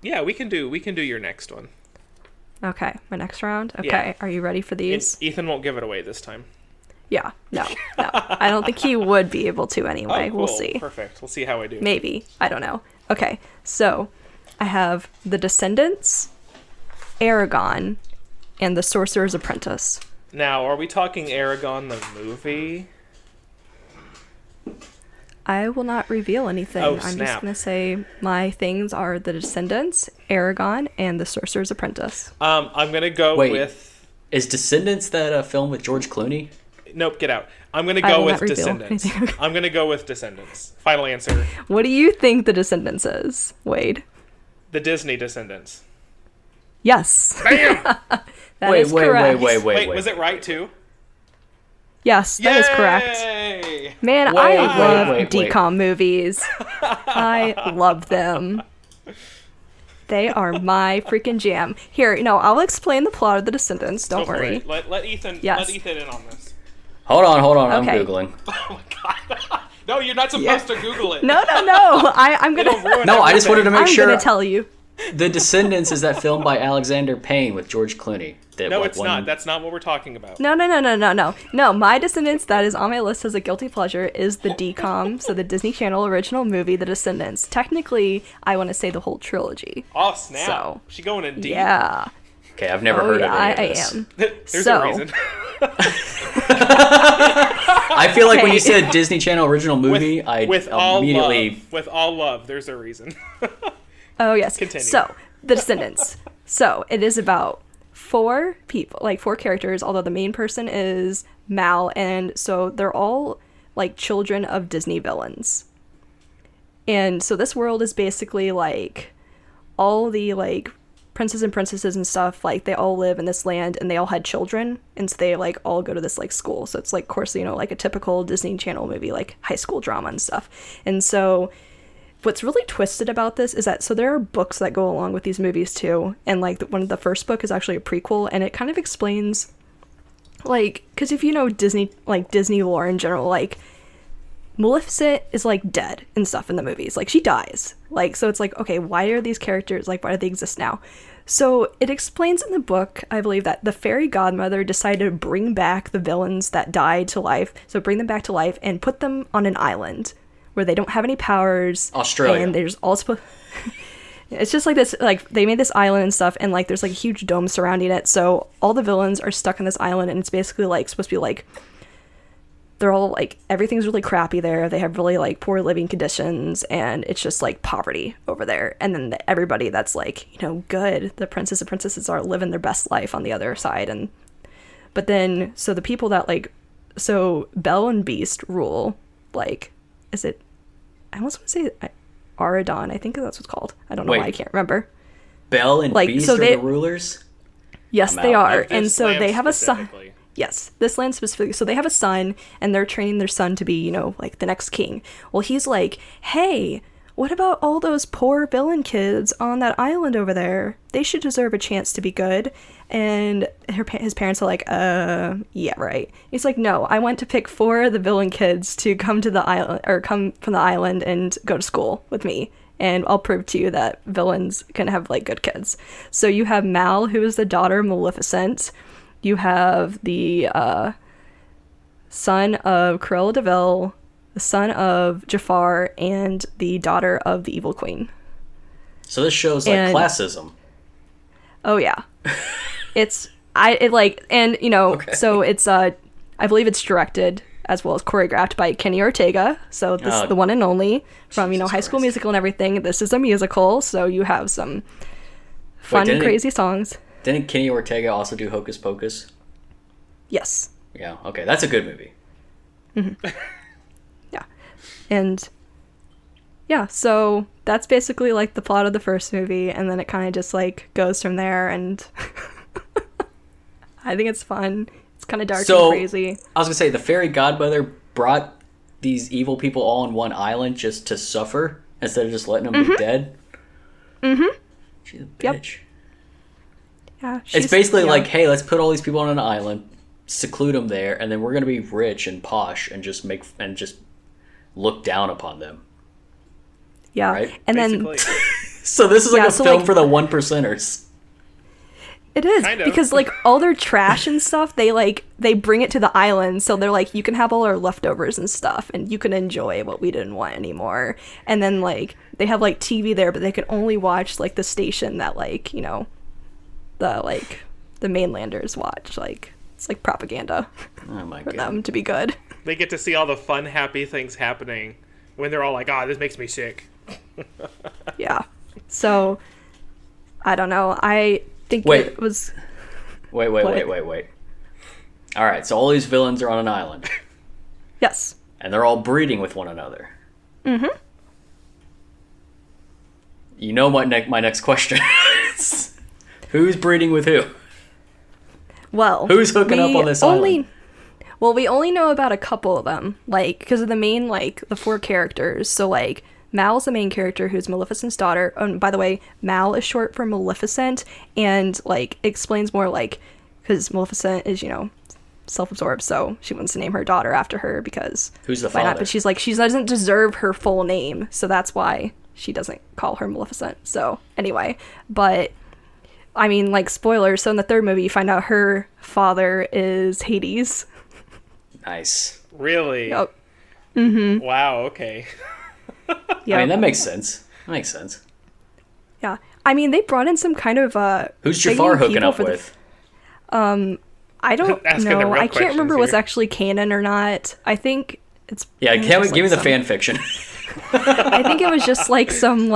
Yeah, we can do your next one. Okay, my next round. Okay, Yeah. Are you ready for these? Ethan won't give it away this time. Yeah. No. I don't think he would be able to anyway. Oh, cool. We'll see. Perfect. We'll see how I do. Maybe. I don't know. Okay, so I have The Descendants, Aragon, and The Sorcerer's Apprentice. Now, are we talking Aragon the movie? I will not reveal anything. Oh, I'm snap. just going to say my things are The Descendants, Aragon, and The Sorcerer's Apprentice. I'm going to go with... Is Descendants that film with George Clooney? Nope, get out. I'm going to go with Descendants. Anything. I'm going to go with Descendants. Final answer. What do you think The Descendants is, Wade? The Disney Descendants. Yes. Bam! That is correct. Wait, was it right too? Yes, that is correct. Man, I love DCOM movies. I love them. They are my freaking jam. Here, I'll explain the plot of The Descendants. Don't worry. Let Ethan in on this. Hold on. Okay. I'm Googling. Oh my god. No, you're not supposed to Google it. No. I'm going to... No, I just wanted to make sure. I'm going to tell you. The Descendants is that film by Alexander Payne with George Clooney. No, it's not. That's not what we're talking about. No. No, My Descendants, that is on my list as a guilty pleasure, is the DCOM, so the Disney Channel original movie, The Descendants. Technically, I want to say the whole trilogy. Oh, snap. So, She going in deep. Yeah. Okay, I've never heard of any of I this. am. There's a reason. I feel like when you said Disney Channel original movie, I immediately... With all love, there's a reason. Oh, yes. Continue. So, The Descendants. So, it is about 4 people, like 4 characters, although the main person is Mal, and so they're all, like, children of Disney villains. And so this world is basically, like, all the, like, princes and princesses and stuff, like, they all live in this land, and they all had children, and so they, like, all go to this, like, school. So it's, like, of course, like a typical Disney Channel movie, like, high school drama and stuff. And so... what's really twisted about this is that, so there are books that go along with these movies too, and like one of the first book is actually a prequel, and it kind of explains, like, because if you know Disney, like Disney lore in general, like Maleficent is like dead and stuff in the movies, like she dies, like, so it's like, okay, why are these characters, like, why do they exist now? So it explains in the book, I believe, that the fairy godmother decided to bring back the villains that died to life, so bring them back to life and put them on an island where they don't have any powers. Australia. And there's also... it's just like this, like, they made this island and stuff, and, like, there's, like, a huge dome surrounding it, so all the villains are stuck on this island, and it's basically, like, supposed to be, like, they're all like, everything's really crappy there. They have really like poor living conditions, and it's just like poverty over there. And then everybody that's like, good, the princes and princesses are living their best life on the other side. But then, so the people that like, so Belle and Beast rule, like, is it, I almost want to say Aradon, I think that's what's called. I don't know why I can't remember. Belle and Beast are the rulers? Yes, they are. And so they have a son. Yes, this land specifically. So they have a son, and they're training their son to be, like the next king. Well, he's like, hey, what about all those poor villain kids on that island over there? They should deserve a chance to be good. And his parents are like, yeah, right. He's like, no, I want to pick 4 of the villain kids to come to the island, or come from the island and go to school with me. And I'll prove to you that villains can have like good kids. So you have Mal, who is the daughter of Maleficent. You have the son of Cruella de Vil, the son of Jafar, and the daughter of the Evil Queen. So this shows like classism. Oh yeah, so it's I believe it's directed as well as choreographed by Kenny Ortega. So this is the one and only from High School Musical and everything. This is a musical, so you have some fun and crazy songs. Didn't Kenny Ortega also do Hocus Pocus? Yes. Yeah, okay. That's a good movie. Mm-hmm. Yeah. And yeah, so that's basically like the plot of the first movie, and then it kind of just like goes from there, and I think it's fun. It's kind of dark and crazy. I was going to say, the fairy godmother brought these evil people all on one island just to suffer instead of just letting them be dead? Mm-hmm. She's a bitch. Yep. Yeah, it's basically like, hey, let's put all these people on an island, seclude them there, and then we're going to be rich and posh and just look down upon them. Yeah, right? And basically. then so this is like a film for the one percenters. It is, kind of. Because like all their trash and stuff, they bring it to the island, so they're like, you can have all our leftovers and stuff, and you can enjoy what we didn't want anymore. And then like they have like TV there, but they can only watch like the station that like the mainlanders watch. Like it's like propaganda for them to be good. They get to see all the fun, happy things happening when they're all like, this makes me sick. Yeah. So I don't know. I think it was. Wait. All right, so all these villains are on an island. Yes. And they're all breeding with one another. Mm-hmm. You know my next question is, who's breeding with who? Well, who's hooking up on this island? Well, we only know about a couple of them, like, because of the main, like, the 4 characters. So, like, Mal's the main character, who's Maleficent's daughter. Oh, and by the way, Mal is short for Maleficent, and, like, explains more, like, because Maleficent is, self-absorbed, so she wants to name her daughter after her, because... Who's the father? Why not? But she's like, she doesn't deserve her full name, so that's why she doesn't call her Maleficent. So, anyway, but... I mean, like, spoilers, so in the 3rd movie, you find out her father is Hades. Nice. Really? Yep. Mm-hmm. Wow, okay. Yep. I mean, that makes sense. Yeah. I mean, they brought in some kind of, who's Jafar hooking up with? I don't know. I can't remember what's actually canon or not. I think it's... Yeah, give me the fan fiction. I think it was just, like, some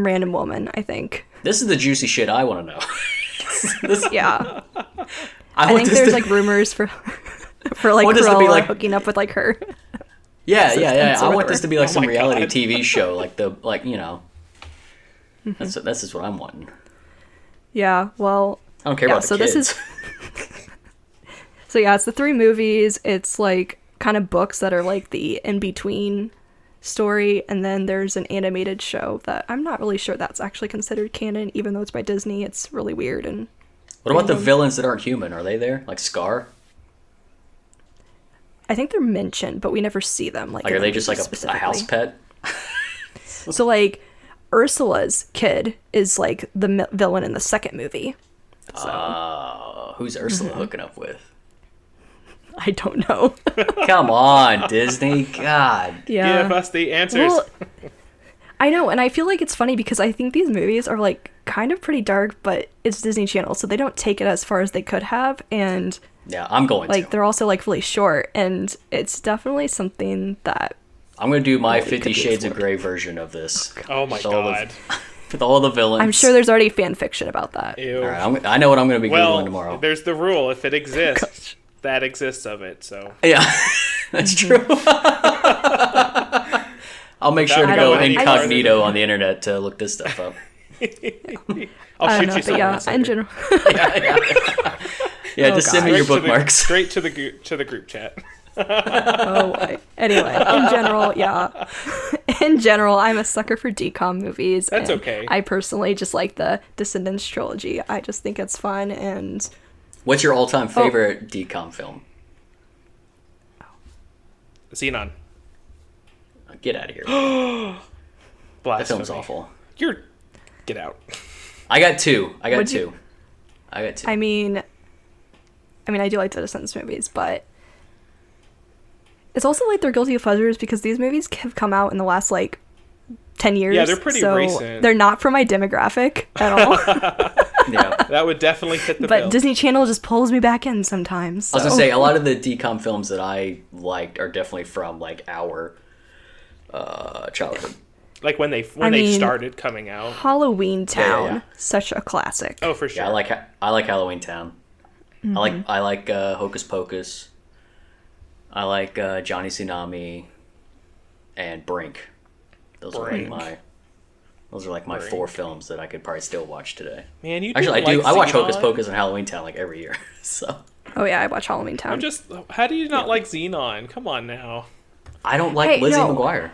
random woman, I think. This is the juicy shit I want to know. Yeah. I think there's like rumors for like Cruella hooking up with like her. Yeah. I want this to be like some reality TV show, this is what I'm wanting. Yeah, well, I don't care about the kids. So yeah, it's the 3 movies. It's like kind of books that are like the in between story, and then there's an animated show that I'm not really sure that's actually considered canon, even though it's by Disney. It's really weird. And what about the villains that aren't human? Are they there? Like Scar? I think they're mentioned, but we never see them. Like are they just like a house pet? So like Ursula's kid is like the villain in the 2nd movie. So. Who's Ursula hooking up with? I don't know. Come on, Disney. God. Yeah. Give us the answers. Well, I know, and I feel like it's funny because I think these movies are like kind of pretty dark, but it's Disney Channel, so they don't take it as far as they could have, and Yeah, I'm going like to. they're also like really short, and it's definitely something that I'm going to do my really 50 could be Shades of explored. Grey version of this. Oh my With all god. with all the villains. I'm sure there's already fan fiction about that. Ew. All right, I know what I'm going to be Well, Googling tomorrow. there's the rule. If it exists, that exists of it. So Yeah, that's true. I'll make sure to I go don't know. incognito on the internet to look this stuff up. I'll I shoot don't know, you but some. yeah, in general. Yeah, Oh, just send God. me your Straight to the- bookmarks. Straight to the group chat. Anyway, in general, yeah. In general, I'm a sucker for DCOM movies. That's and okay. I personally just like the Descendants trilogy. I just think it's fun, and What's your all-time favorite DCOM film? Xenon. Get out of here. Blasphemy. That film's awful. Get out. I got two. I got Would two. you- I I mean, I do like the Descendants movies, but it's also like they're guilty of pleasures because these movies have come out in the last like 10 years. Yeah, they're pretty so recent. They're not for my demographic at all. Yeah. That would definitely fit the but bill. Disney Channel just pulls me back in sometimes. I was so. gonna say a lot of the DCOM films that I liked are definitely from like our childhood. Like when they I mean, started coming out. Halloween Town, yeah. such a classic. Oh, for sure. Yeah, I like Halloween Town. Mm-hmm. I like Hocus Pocus. I like Johnny Tsunami and Brink. Those are Brink. like my Brink. 4 films that I could probably still watch today. Man, you Actually, I didn't do. like I watch Xenon? Hocus Pocus and Halloween Town like every year. So Oh yeah, I watch Halloween Town. How do you not like Xenon? Come on now. I don't like Hey, Lizzie no. McGuire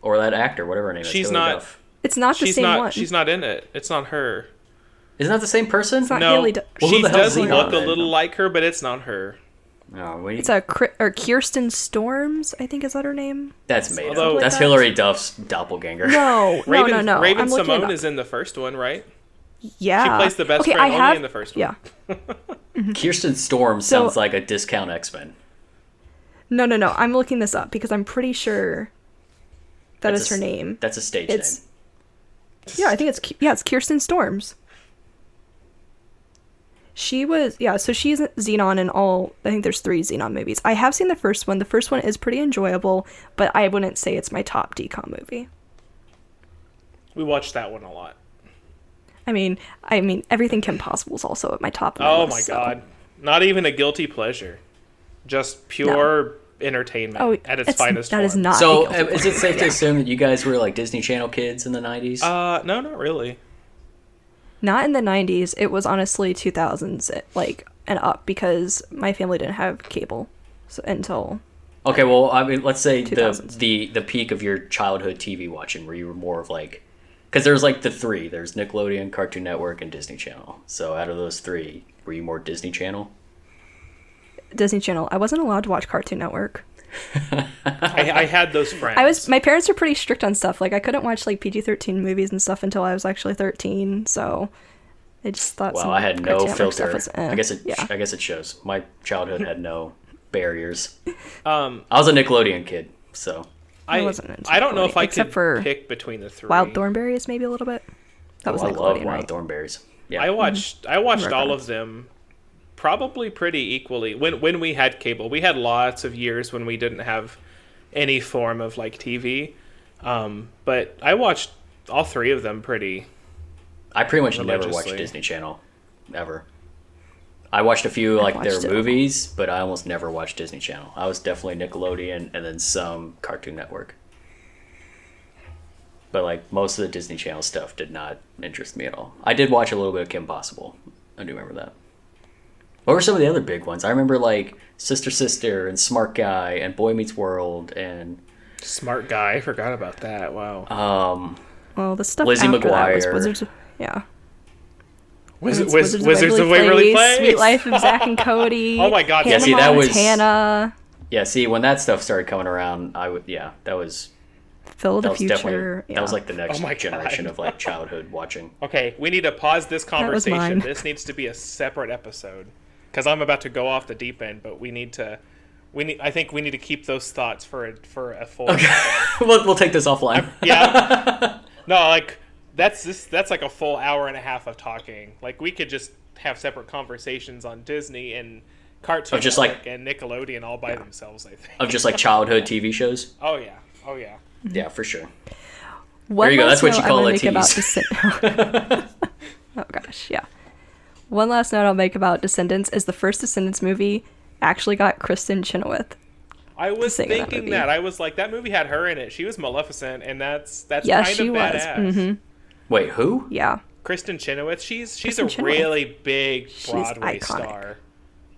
or that actor, whatever her name is. She's Hilary not- Duff. It's not the She's same not. one. She's not in it. It's not her. Isn't that the same person? It's not No, Haley. Well, who she the hell's does Xenon look a then? little like her, but it's not her. No, wait. It's a or Kirsten Storms, I think is that her name? That's made Although- up. That's Like that? Hilary Duff's doppelganger. No, Raven, no. Raven I'm looking it Simone up. is in the first one, right? Yeah. She plays the best okay, friend I only have, in the first one. Yeah. Kirsten Storm So- sounds like a discount X-Men. No. I'm looking this up because I'm pretty sure that That's is a her s- name. That's a stage It's name. yeah, I think it's Kirsten Storms. She was so she's Xenon in all. I think there's 3 Xenon movies. I have seen the first one. The first one is pretty enjoyable, but I wouldn't say it's my top DCOM movie. We watched that one a lot. I mean, everything Kim Possible is also at my top. Of Oh list, my so- god. Not even a guilty pleasure. Just pure entertainment Oh, at its finest that is form. not. So, a guilty is it safe to assume that you guys were like Disney Channel kids in the 90s? No, not really. Not in the 90s. It was honestly 2000s, like, and up because my family didn't have cable until. Okay, well, I mean, let's say 2000s. the peak of your childhood TV watching, where you were more of like, because there's like the 3. There's Nickelodeon, Cartoon Network, and Disney Channel. So, out of those 3, were you more Disney Channel? Disney Channel. I wasn't allowed to watch Cartoon Network. I had those friends. My parents were pretty strict on stuff. Like I couldn't watch like PG-13 movies and stuff until I was actually 13. So I just thought. Well, some I had no Cartoon Network stuff filter. was, I guess it. Yeah. I guess it shows. My childhood had no barriers. I I was a Nickelodeon kid, so I wasn't into I don't know if I except could for pick between the 3. Wild Thornberries, maybe a little bit. That was I love Nickelodeon, Wild right? Thornberries. Yeah, I watched all Reference. of them probably pretty equally when we had cable. We had lots of years when we didn't have any form of like TV. But I watched all 3 of them pretty. I pretty much never watched religiously. Disney Channel, ever. I watched a few like their watched it. movies, but I almost never watched Disney Channel. I was definitely Nickelodeon and then some Cartoon Network. But like most of the Disney Channel stuff did not interest me at all. I did watch a little bit of Kim Possible. I do remember that. What were some of the other big ones? I remember like Sister Sister and Smart Guy and Boy Meets World and Smart Guy. I forgot about that. Wow. Well, the stuff Lizzie after that was McGuire. Wizards. Yeah. Wizards of Waverly Place. Sweet Life of Zack and Cody. Oh my God, Hannah yeah, see, that was- Montana, yeah, see when that stuff started coming around, that was Phil the that was definitely Future. that was like the next Oh my generation God. of like childhood watching. Okay, we need to pause this was conversation. mine. This needs to be a separate episode because I'm about to go off the deep end. But I think we need to keep those thoughts for a full. episode. we'll take this offline. Yeah. No, like that's like a full hour and a half of talking. Like we could just have separate conversations on Disney and Cartoon Of just, Network and Nickelodeon all by themselves, I think. Of just like childhood TV shows. Oh yeah. Yeah, for sure. There you go. That's what you call it. Oh gosh, yeah. One last note I'll make about Descendants is the first Descendants movie actually got Kristen Chenoweth. I was thinking that. I was like, that movie had her in it. She was Maleficent, and that's yeah, kind she of was. badass. Mm-hmm. Wait, who? Yeah. Kristen Chenoweth. She's Kristen a Chenoweth. really big Broadway iconic. star.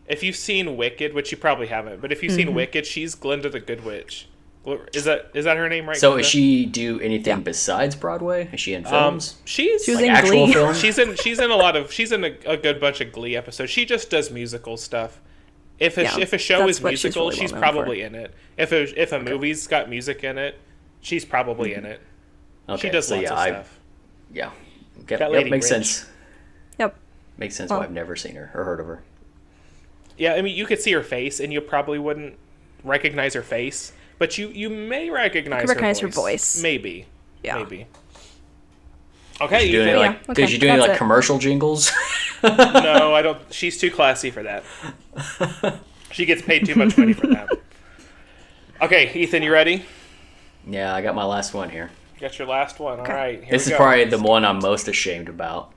If you've seen Wicked, which you probably haven't, but if you've seen Wicked, she's Glinda the Good Witch. Is that her name, right? So Glinda? does she do anything besides Broadway? Is she in films? She's She was like in actual Glee. films? she's in a good bunch of Glee episodes. She just does musical stuff. If a show that's is what she's musical, really she's well known probably in it. If a movie's got music in it, she's probably in it. Okay, She does so lots of stuff. Yeah. That Yep, lady makes Rich. sense. Yep. Makes sense Well- why I've never seen her or heard of her. Yeah, I mean, you could see her face, and you probably wouldn't recognize her face, but you may recognize her voice. Maybe. Yeah. Maybe. Okay, You doing Ethan. it Yeah, like, okay, because you're doing that's like it. commercial jingles? No, I don't. She's too classy for that. She gets paid too much money for that. Okay, Ethan, you ready? Yeah, I got my last one here. Got your last one. All right. Here This we is go. probably the one I'm most ashamed about.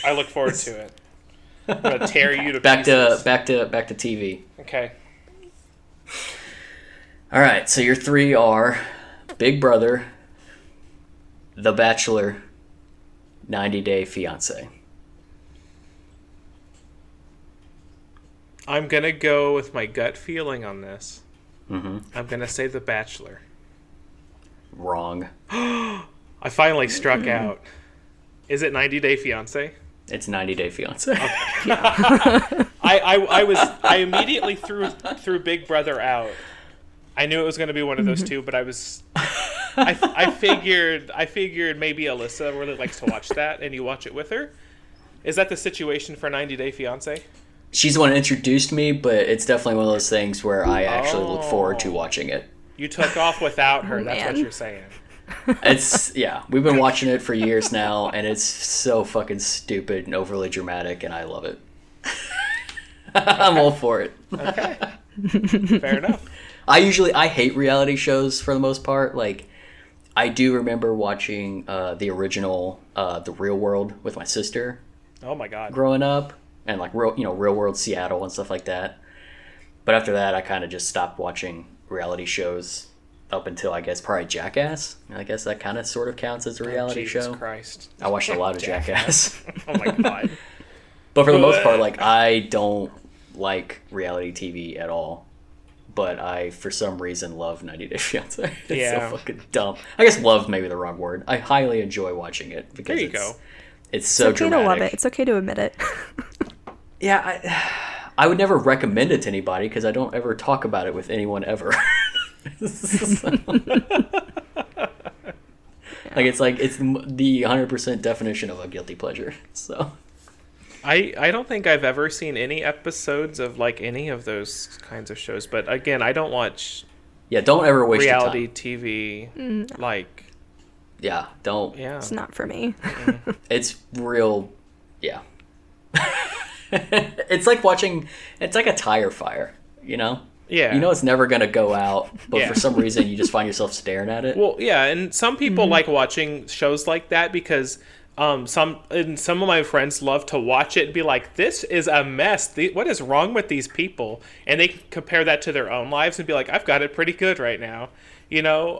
I look forward to it. I'm gonna tear you to back pieces. to TV. Okay. All right, so your three are Big Brother, The Bachelor, 90 Day Fiance. I'm gonna go with my gut feeling on this. Mm-hmm. I'm gonna say The Bachelor. Wrong. I finally struck out. Is it 90 Day Fiance? It's 90 Day Fiance. I immediately threw Big Brother out. I knew it was going to be one of those two, but I figured maybe Alyssa really likes to watch that, and you watch it with her. Is that the situation for 90 Day Fiance? She's the one who introduced me, but it's definitely one of those things where I actually look forward to watching it. You took off without her. That's what man. you're saying. We've been watching it for years now, and it's so fucking stupid and overly dramatic, and I love it. I'm all for it. Okay. Fair enough. I hate reality shows for the most part. Like, I do remember watching the original The Real World with my sister Oh my god. growing up, and like Real World Seattle and stuff like that. But after that, I kind of just stopped watching reality shows up until I guess probably Jackass. I guess that kind of sort of counts as a reality Jesus show. Christ. I watched a lot of Jackass. Oh my god. But for the most part, like, I don't like reality TV at all. But I, for some reason, love 90 Day Fiancé. It's Yeah. so fucking dumb. I guess love may be the wrong word. I highly enjoy watching it because There you go. It's so It's okay dramatic. to love it. It's okay to admit it. Yeah, I would never recommend it to anybody because I don't ever talk about it with anyone ever. It's the 100% definition of a guilty pleasure. So I don't think I've ever seen any episodes of like any of those kinds of shows, but again, I don't watch yeah, don't ever waste reality your time. TV like Yeah, don't. yeah. It's not for me. It's real. Yeah. It's like watching. It's like a tire fire. You know. Yeah. You know it's never gonna go out, but Yeah. for some reason you just find yourself staring at it. Well, yeah, and some people like watching shows like that because some of my friends love to watch it and be like, "This is a mess. What is wrong with these people?" And they compare that to their own lives and be like, "I've got it pretty good right now." You know,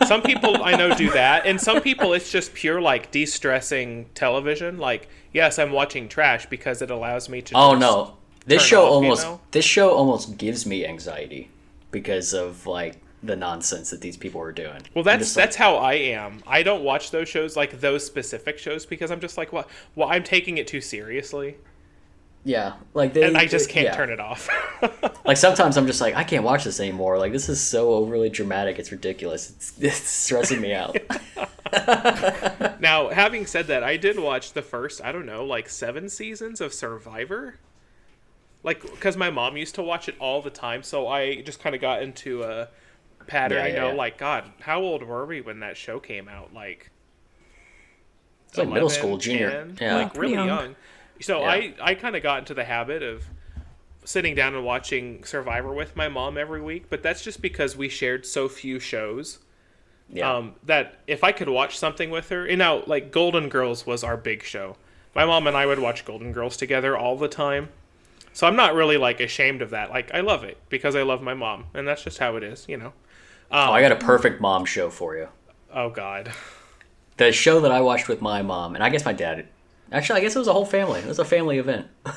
some people I know do that, and some people it's just pure like de-stressing television. Like, yes, I'm watching trash because it allows me to. Oh just no. This turn show off, you almost know? this show almost gives me anxiety because of like the nonsense that these people are doing. Well, that's how I am. I don't watch those shows, like those specific shows, because I'm just like, well, I'm taking it too seriously, yeah, like and I just can't turn it off. Like sometimes I'm just like I can't watch this anymore. Like this is so overly dramatic. It's ridiculous. It's stressing me out. Now, having said that, I did watch the first, I don't know, like 7 seasons of Survivor. Like, because my mom used to watch it all the time, so I just kind of got into a pattern. Yeah. Like, God, how old were we when that show came out? Like, It's like middle 11, school, junior. 10? Yeah. Like, really Pretty young. young. So Yeah. I kind of got into the habit of sitting down and watching Survivor with my mom every week, but that's just because we shared so few shows. Yeah. That if I could watch something with her, like Golden Girls was our big show. My mom and I would watch Golden Girls together all the time. So I'm not really like ashamed of that. Like I love it because I love my mom, and that's just how it is, I got a perfect mom show for you. Oh God. The show that I watched with my mom, and I guess my dad. Actually, I guess it was a whole family. It was a family event, but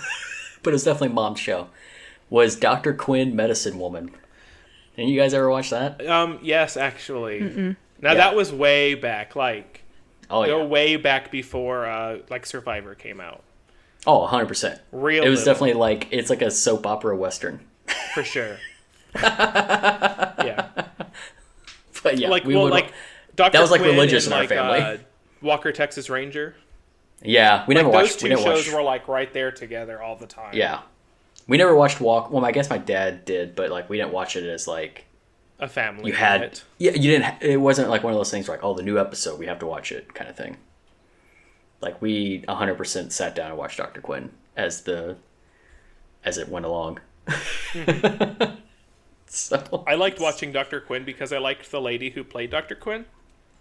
it was definitely mom's show. Was Dr. Quinn, Medicine Woman? Didn't you guys ever watch that? Yes, actually. Mm-mm. Now that was way back, like, way back before like Survivor came out. Oh, 100%. Real. It was definitely like it's like a soap opera western. For sure. Yeah. But yeah, like Dr. That was like Quinn religious and, in our family. Walker Texas Ranger. Yeah, we never watched those two shows were like right there together all the time. Yeah, we never watched Well, I guess my dad did, but like we didn't watch it as like a family. You had you didn't. It wasn't like one of those things where like, oh, the new episode, we have to watch it kind of thing. Like we 100% sat down and watched Dr. Quinn as it went along. Mm-hmm. So I liked watching Dr. Quinn because I liked the lady who played Dr. Quinn.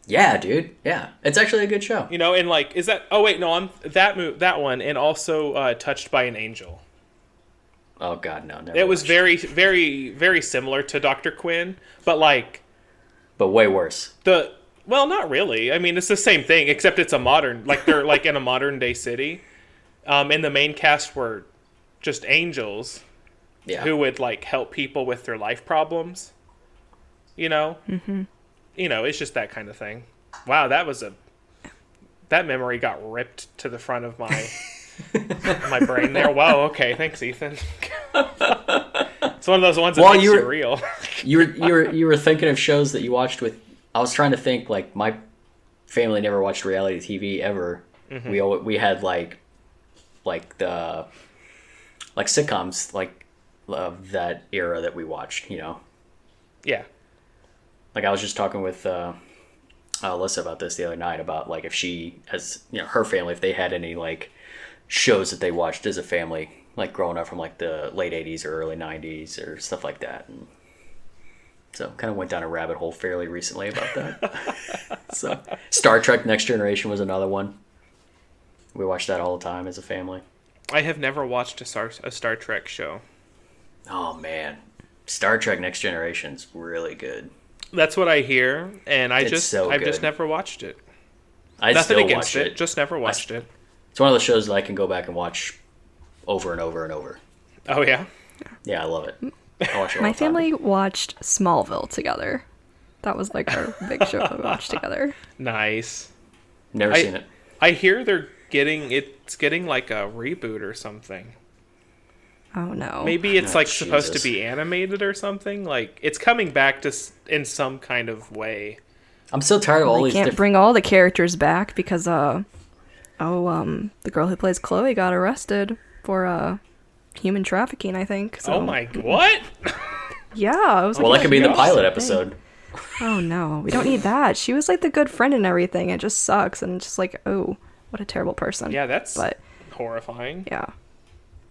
Yeah, dude. Yeah, it's actually a good show. And like, is that? Oh wait, no, I'm that one, and also Touched by an Angel. Oh God, no, never. It was very, very, very similar to Dr. Quinn, but way worse. Well, not really. I mean, it's the same thing, except it's a modern, like they're like in a modern day city, and the main cast were just angels, who would like help people with their life problems. Mm-hmm. It's just that kind of thing. Wow, that memory got ripped to the front of my my brain there. Wow, okay, thanks, Ethan. It's one of those ones that makes you real. you were thinking of shows that you watched with. I was trying to think, like, my family never watched reality TV ever. Mm-hmm. We had like the sitcoms like of that era that we watched. Yeah. Like I was just talking with Alyssa about this the other night about like if she has her family, if they had any like shows that they watched as a family, like growing up from like the late 80s or early 90s or stuff like that. And so kind of went down a rabbit hole fairly recently about that. So Star Trek Next Generation was another one. We watched that all the time as a family. I have never watched a Star Trek show. Oh man, Star Trek Next Generation's really good. That's what I hear, and I've just never watched it. Nothing against it, just never watched it. It's one of those shows that I can go back and watch over and over and over. Oh yeah? Yeah, I love it. I watch it all My the time. family watched Smallville together. That was like our big show that we watched together. Nice. Never seen it. I hear it's getting like a reboot or something. Oh no. Maybe it's supposed to be animated or something. Like it's coming back in some kind of way. I'm so tired of all these. They can't bring all the characters back because the girl who plays Chloe got arrested for human trafficking, I think. So. Oh my, what? Yeah, it was. Well, that could be in the pilot episode. Oh no, we don't need that. She was like the good friend and everything. It just sucks, and just like, oh, what a terrible person. Yeah, that's horrifying. Yeah.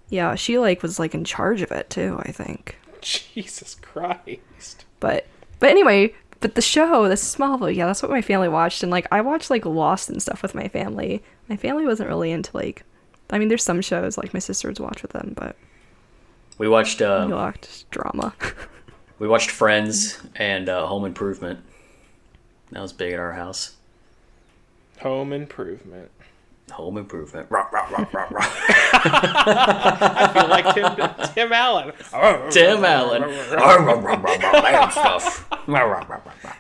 Yeah, she was in charge of it too, I think. Jesus Christ. But anyway, the show, this Smallville, yeah, that's what my family watched, and I watched Lost and stuff with my family. My family wasn't really into I mean, there's some shows my sister would watch with them, but we watched drama. We watched Friends and Home Improvement. That was big at our house. Home Improvement. Home Improvement. Rah, rah, rah, rah, rah. I feel like Tim Allen. Tim Allen. Man stuff.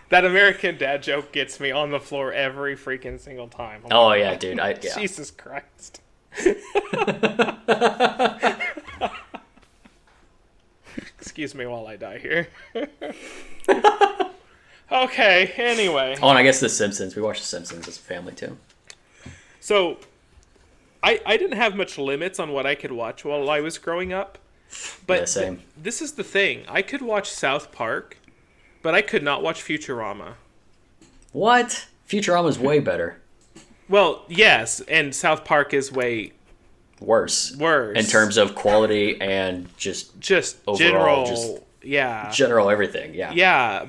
That American Dad joke gets me on the floor every freaking single time. Oh yeah, dude. Yeah. Jesus Christ. Excuse me while I die here. Okay, anyway. Oh, and I guess The Simpsons. We watched The Simpsons as a family too. So, I didn't have much limits on what I could watch while I was growing up. But yeah, same. This is the thing. I could watch South Park, but I could not watch Futurama. What? Futurama's way better. Well, yes, and South Park is way worse in terms of quality and just overall, general everything.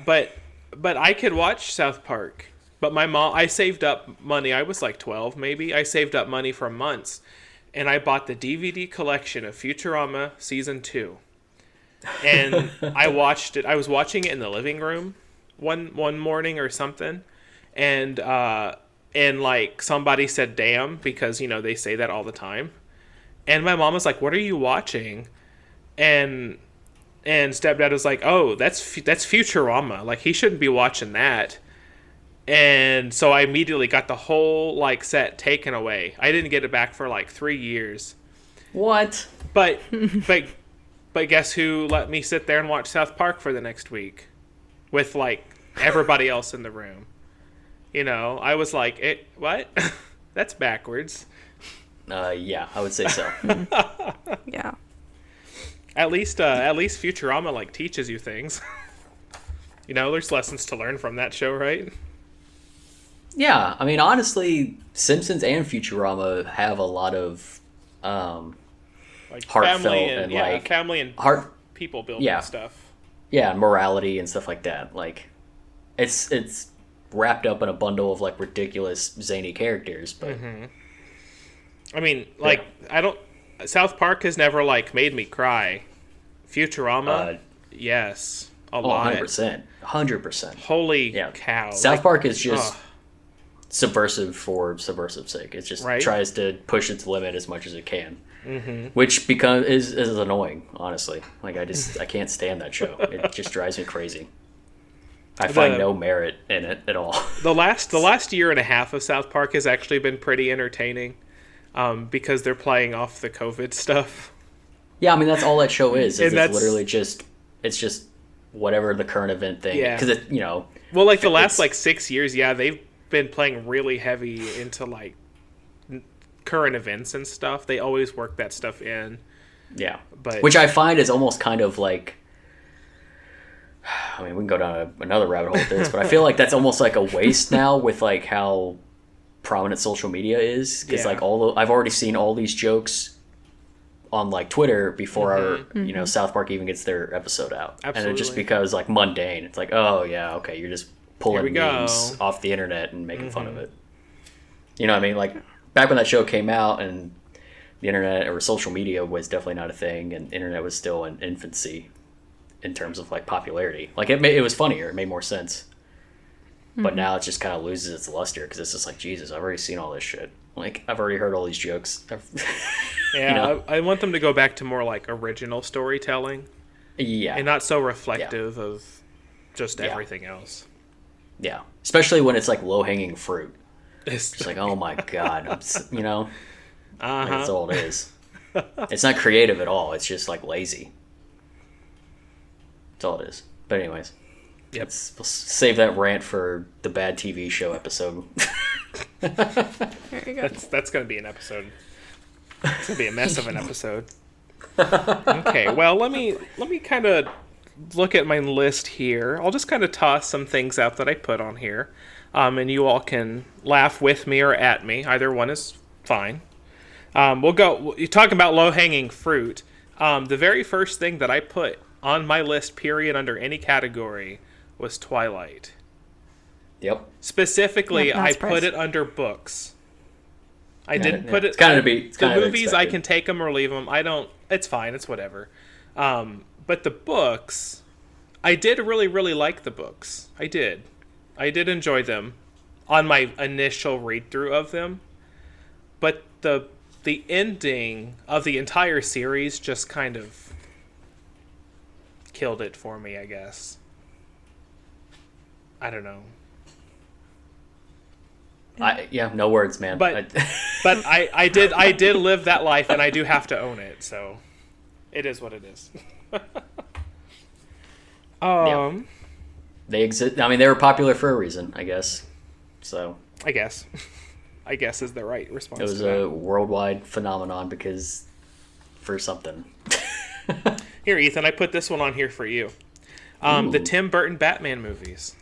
But I could watch South Park. But my mom, I saved up money. I was like 12 maybe. I saved up money for months, and I bought the DVD collection of Futurama season 2. And I watched it. I was watching it in the living room one morning or something, and like somebody said "damn" because they say that all the time. And my mom was like, "What are you watching?" And stepdad was like, "Oh, that's Futurama. Like he shouldn't be watching that." And so I immediately got the whole like set taken away. I didn't get it back for like 3 years. What? But guess who let me sit there and watch South Park for the next week with like everybody else in the room? I was like, what? That's backwards. Yeah, I would say so. Yeah. At least Futurama like teaches you things. There's lessons to learn from that show, right? Yeah, I mean, honestly, Simpsons and Futurama have a lot of like heartfelt family and people building stuff. Yeah, morality and stuff like that. Like, it's wrapped up in a bundle of like ridiculous zany characters, but I mean, like South Park has never like made me cry. Futurama, yes, a lot. 100%. Holy cow! South Park is just subversive for subversive sake. It just tries to push its limit as much as it can, which is annoying. Honestly, like I can't stand that show. It just drives me crazy. I find no merit in it at all. The last year and a half of South Park has actually been pretty entertaining, because they're playing off the COVID stuff. Yeah, I mean that's all that show is it's literally just whatever the current event thing. Yeah, because well, like the last like 6 years, they've been playing really heavy into like current events and stuff. They always work that stuff in. Yeah, but which I find is almost kind of like. I mean, we can go down another rabbit hole with this, but I feel like that's almost like a waste now with like how prominent social media is. Because like I've already seen all these jokes on like Twitter before South Park even gets their episode out. Absolutely. And it just becomes like mundane. It's like, oh yeah, okay, you're just pulling memes off the internet and making fun of it. You know what I mean? Like back when that show came out and the internet or social media was definitely not a thing, and internet was still in infancy in terms of like popularity. Like it was funnier, it made more sense. But now it just kind of loses its luster because it's just like, Jesus, I've already seen all this shit. Like I've already heard all these jokes. Yeah, I want them to go back to more like original storytelling. Yeah, and not so reflective of just everything else. Yeah, especially when it's like low hanging fruit. It's just like, oh my god, like, that's all it is. It's not creative at all. It's just like lazy. That's all it is. But anyways, we'll save that rant for the bad TV show episode. There you go. That's going to be an episode. It's going to be a mess of an episode. Okay, well, let me kind of look at my list here. I'll just kind of toss some things out that I put on here, and you all can laugh with me or at me. Either one is fine. We'll go. You talk about low hanging fruit. The very first thing that I put on my list, period, under any category, was Twilight. Yep. Specifically, I put it under books. I didn't put it. It's kind of to be. The movies, I can take them or leave them. I don't. It's fine. It's whatever. But the books, I did really, really like the books. I did enjoy them on my initial read through of them. But the ending of the entire series just kind of killed it for me, I guess. I don't know. No words, man. But I did live that life, and I do have to own it. So it is what it is. They exist. I mean, they were popular for a reason, I guess. So I guess is the right response. It was a worldwide phenomenon because for something. Here, Ethan, I put this one on here for you. The Tim Burton Batman movies.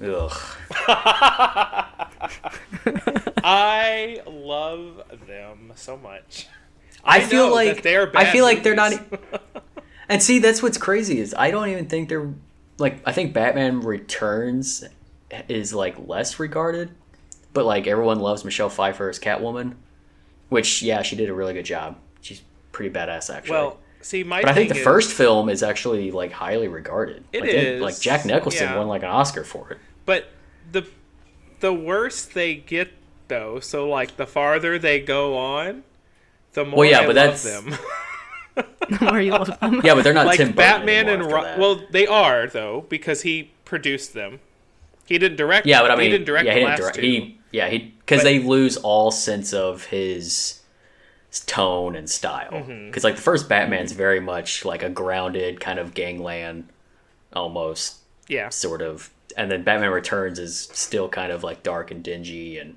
Ugh. I love them so much. I feel like that they're bad I feel like movies. they're not. And see, that's what's crazy is I don't even think they're like. I think Batman Returns is like less regarded, but like everyone loves Michelle Pfeiffer as Catwoman, which yeah, she did a really good job. She's pretty badass actually. Well, see, but I think the first film is actually like highly regarded. It like, is. Like Jack Nicholson won like an Oscar for it. But the worse they get though, so like the farther they go on, the more I love them. The more you love them. Yeah, but they're not like Tim Burton Batman and anymore after that. well, they are though because he produced them. He didn't direct. Yeah, but I mean, he didn't direct the last two. Because they lose all sense of his tone and style. Because like the first Batman's very much like a grounded kind of gangland, almost. Yeah. Sort of, and then Batman Returns is still kind of like dark and dingy, and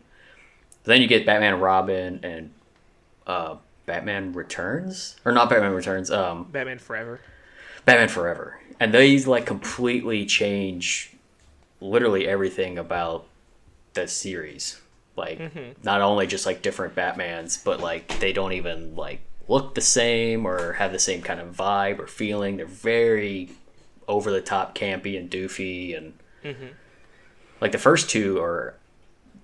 then you get Batman and Robin and Batman Returns, or not Batman Returns, Batman Forever. Batman Forever, and these like completely change literally everything about the series. Like not only just like different Batmans, but like they don't even like look the same or have the same kind of vibe or feeling. They're very over the top campy and doofy, and like the first two are,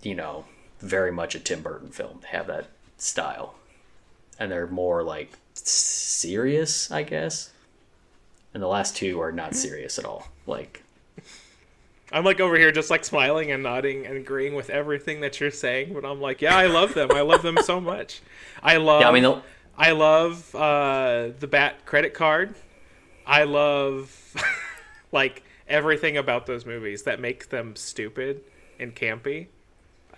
you know, very much a Tim Burton film. They have that style, and they're more like serious, I guess, and the last two are not serious at all. Like I'm like over here just like smiling and nodding and agreeing with everything that you're saying, but I'm like, yeah, I love them. I love them so much. I love the Bat credit card. I love like everything about those movies that make them stupid and campy.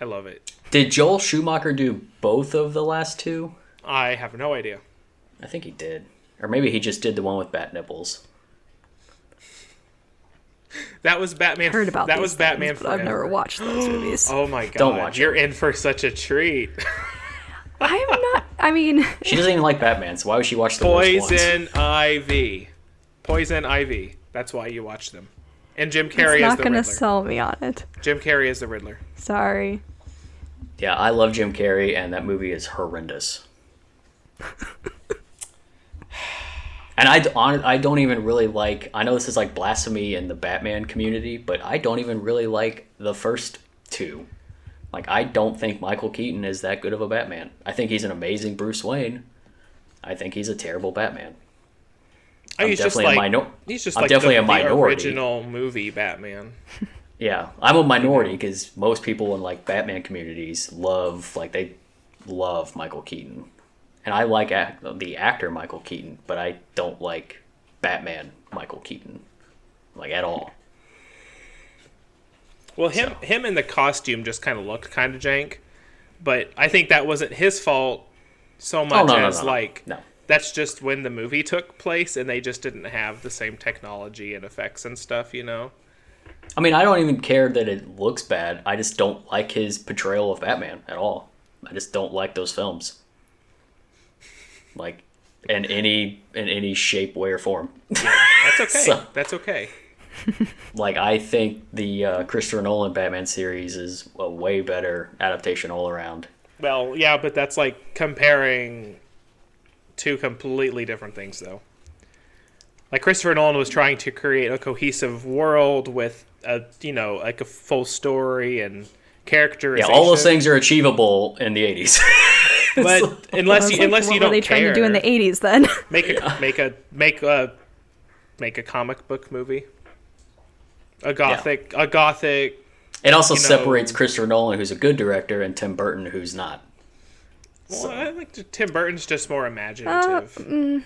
I love it. Did Joel Schumacher do both of the last two? I have no idea. I think he did. Or maybe he just did the one with bat nipples. That was Batman. I've heard about that these was Batman things, but Forever. I've never watched those movies. Oh my god. Don't watch You're it. in for such a treat. I'm not. I mean, She doesn't even like Batman, so why would she watch the worst ones? Poison Ivy. That's why you watch them. And Jim Carrey it's is not the gonna Riddler. sell me on it. Jim Carrey is the Riddler. Sorry. Yeah, I love Jim Carrey, and that movie is horrendous. And I don't even really like... I know this is like blasphemy in the Batman community, but I don't even really like the first two. Like, I don't think Michael Keaton is that good of a Batman. I think he's an amazing Bruce Wayne. I think he's a terrible Batman. He's definitely just I'm like definitely a the minority. original movie Batman. Yeah, I'm a minority because most people in like Batman communities love Michael Keaton, and I like the actor Michael Keaton, but I don't like Batman Michael Keaton, like at all. Well, him in the costume just kind of looked kind of jank, but I think that wasn't his fault so much No. That's just when the movie took place and they just didn't have the same technology and effects and stuff, you know? I mean, I don't even care that it looks bad. I just don't like his portrayal of Batman at all. I just don't like those films. Like, in any shape, way, or form. Yeah, that's okay. That's okay. Like, I think the Christopher Nolan Batman series is a way better adaptation all around. Well, yeah, but that's like comparing two completely different things, though. Like Christopher Nolan was trying to create a cohesive world with like a full story and characterization. Yeah, all those things are achievable in the 80s. But unless you don't what were they trying to do in the 80s then? make a comic book movie. A gothic. It also separates Christopher Nolan, who's a good director, and Tim Burton, who's not. Well, I think Tim Burton's just more imaginative.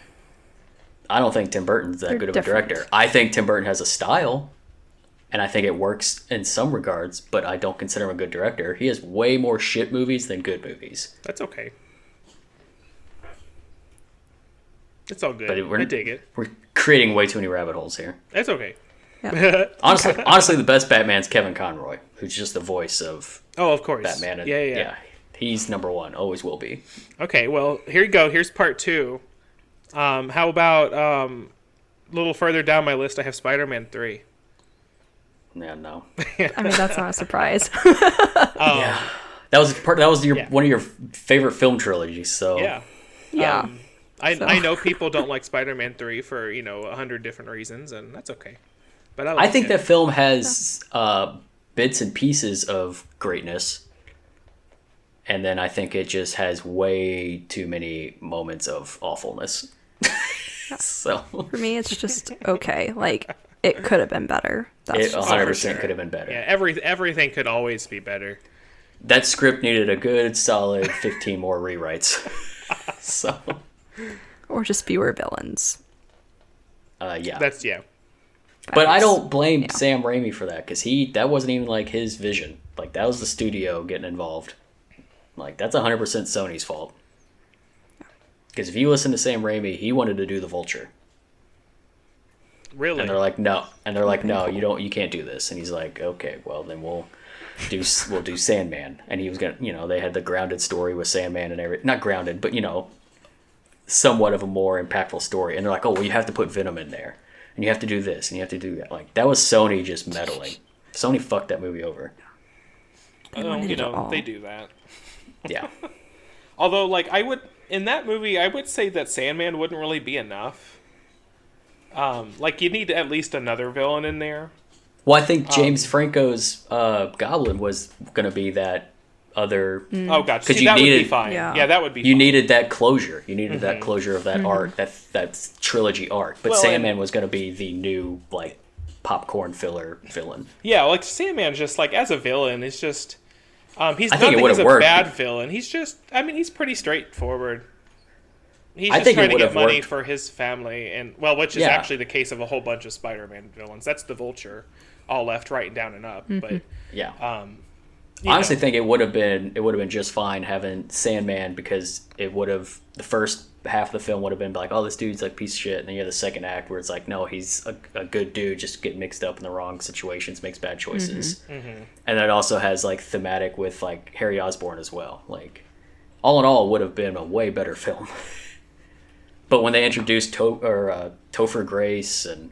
I don't think Tim Burton's that good of a director. I think Tim Burton has a style, and I think it works in some regards, but I don't consider him a good director. He has way more shit movies than good movies. That's okay. It's all good. But I dig it. We're creating way too many rabbit holes here. That's okay. Yeah. Honestly, the best Batman's Kevin Conroy, who's just the voice of of course. Batman. And, yeah. He's number one. Always will be. Okay, well, here you go. Here's part 2. How about a little further down my list, I have Spider-Man 3. Yeah, no. I mean, that's not a surprise. Yeah. That was one of your favorite film trilogies, so Yeah. Yeah. I know people don't like Spider-Man 3 for 100 different reasons, and that's okay. But I think that film has bits and pieces of greatness, and then I think it just has way too many moments of awfulness. So for me, it's just okay. Like, it could have been better. It 100% could have been better. Yeah, everything could always be better. That script needed a good solid 15 more rewrites. So, or just fewer villains. yeah. But I don't blame Sam Raimi for that, because that wasn't even like his vision. Like, that was the studio getting involved. Like, that's 100% Sony's fault. Because if you listen to Sam Raimi, he wanted to do the Vulture. Really? And they're like, no. And they're like, no, you can't do this. And he's like, okay, well then we'll do Sandman. And he was gonna, they had the grounded story with Sandman and everything. Not grounded, but somewhat of a more impactful story. And they're like, oh, well, you have to put Venom in there, and you have to do this, and you have to do that. Like, that was Sony just meddling. Sony fucked that movie over. They do that. Yeah. Although, like, in that movie, I would say that Sandman wouldn't really be enough. Like, you need at least another villain in there. Well, I think James Franco's Goblin was going to be that other... Oh, gotcha. That would be fine. Yeah, that would be fine. You needed that closure. You needed that closure of that arc, that trilogy arc. But Sandman was going to be the new, like, popcorn filler villain. Yeah, like, Sandman's just, like, as a villain, it's just... he's a bad villain. He's just... I mean, he's pretty straightforward. He's just trying to get money for his family, which is actually the case of a whole bunch of Spider-Man villains. That's the Vulture, all left, right, down, and up. But yeah, I honestly think it would have been just fine having Sandman, because the first half of the film would have been like, oh, this dude's like a piece of shit, and then you have the second act where it's like, no, he's a good dude, just getting mixed up in the wrong situations, makes bad choices, and then it also has like thematic with like Harry Osborn as well. Like, all in all, it would have been a way better film. But when they introduced Topher Grace and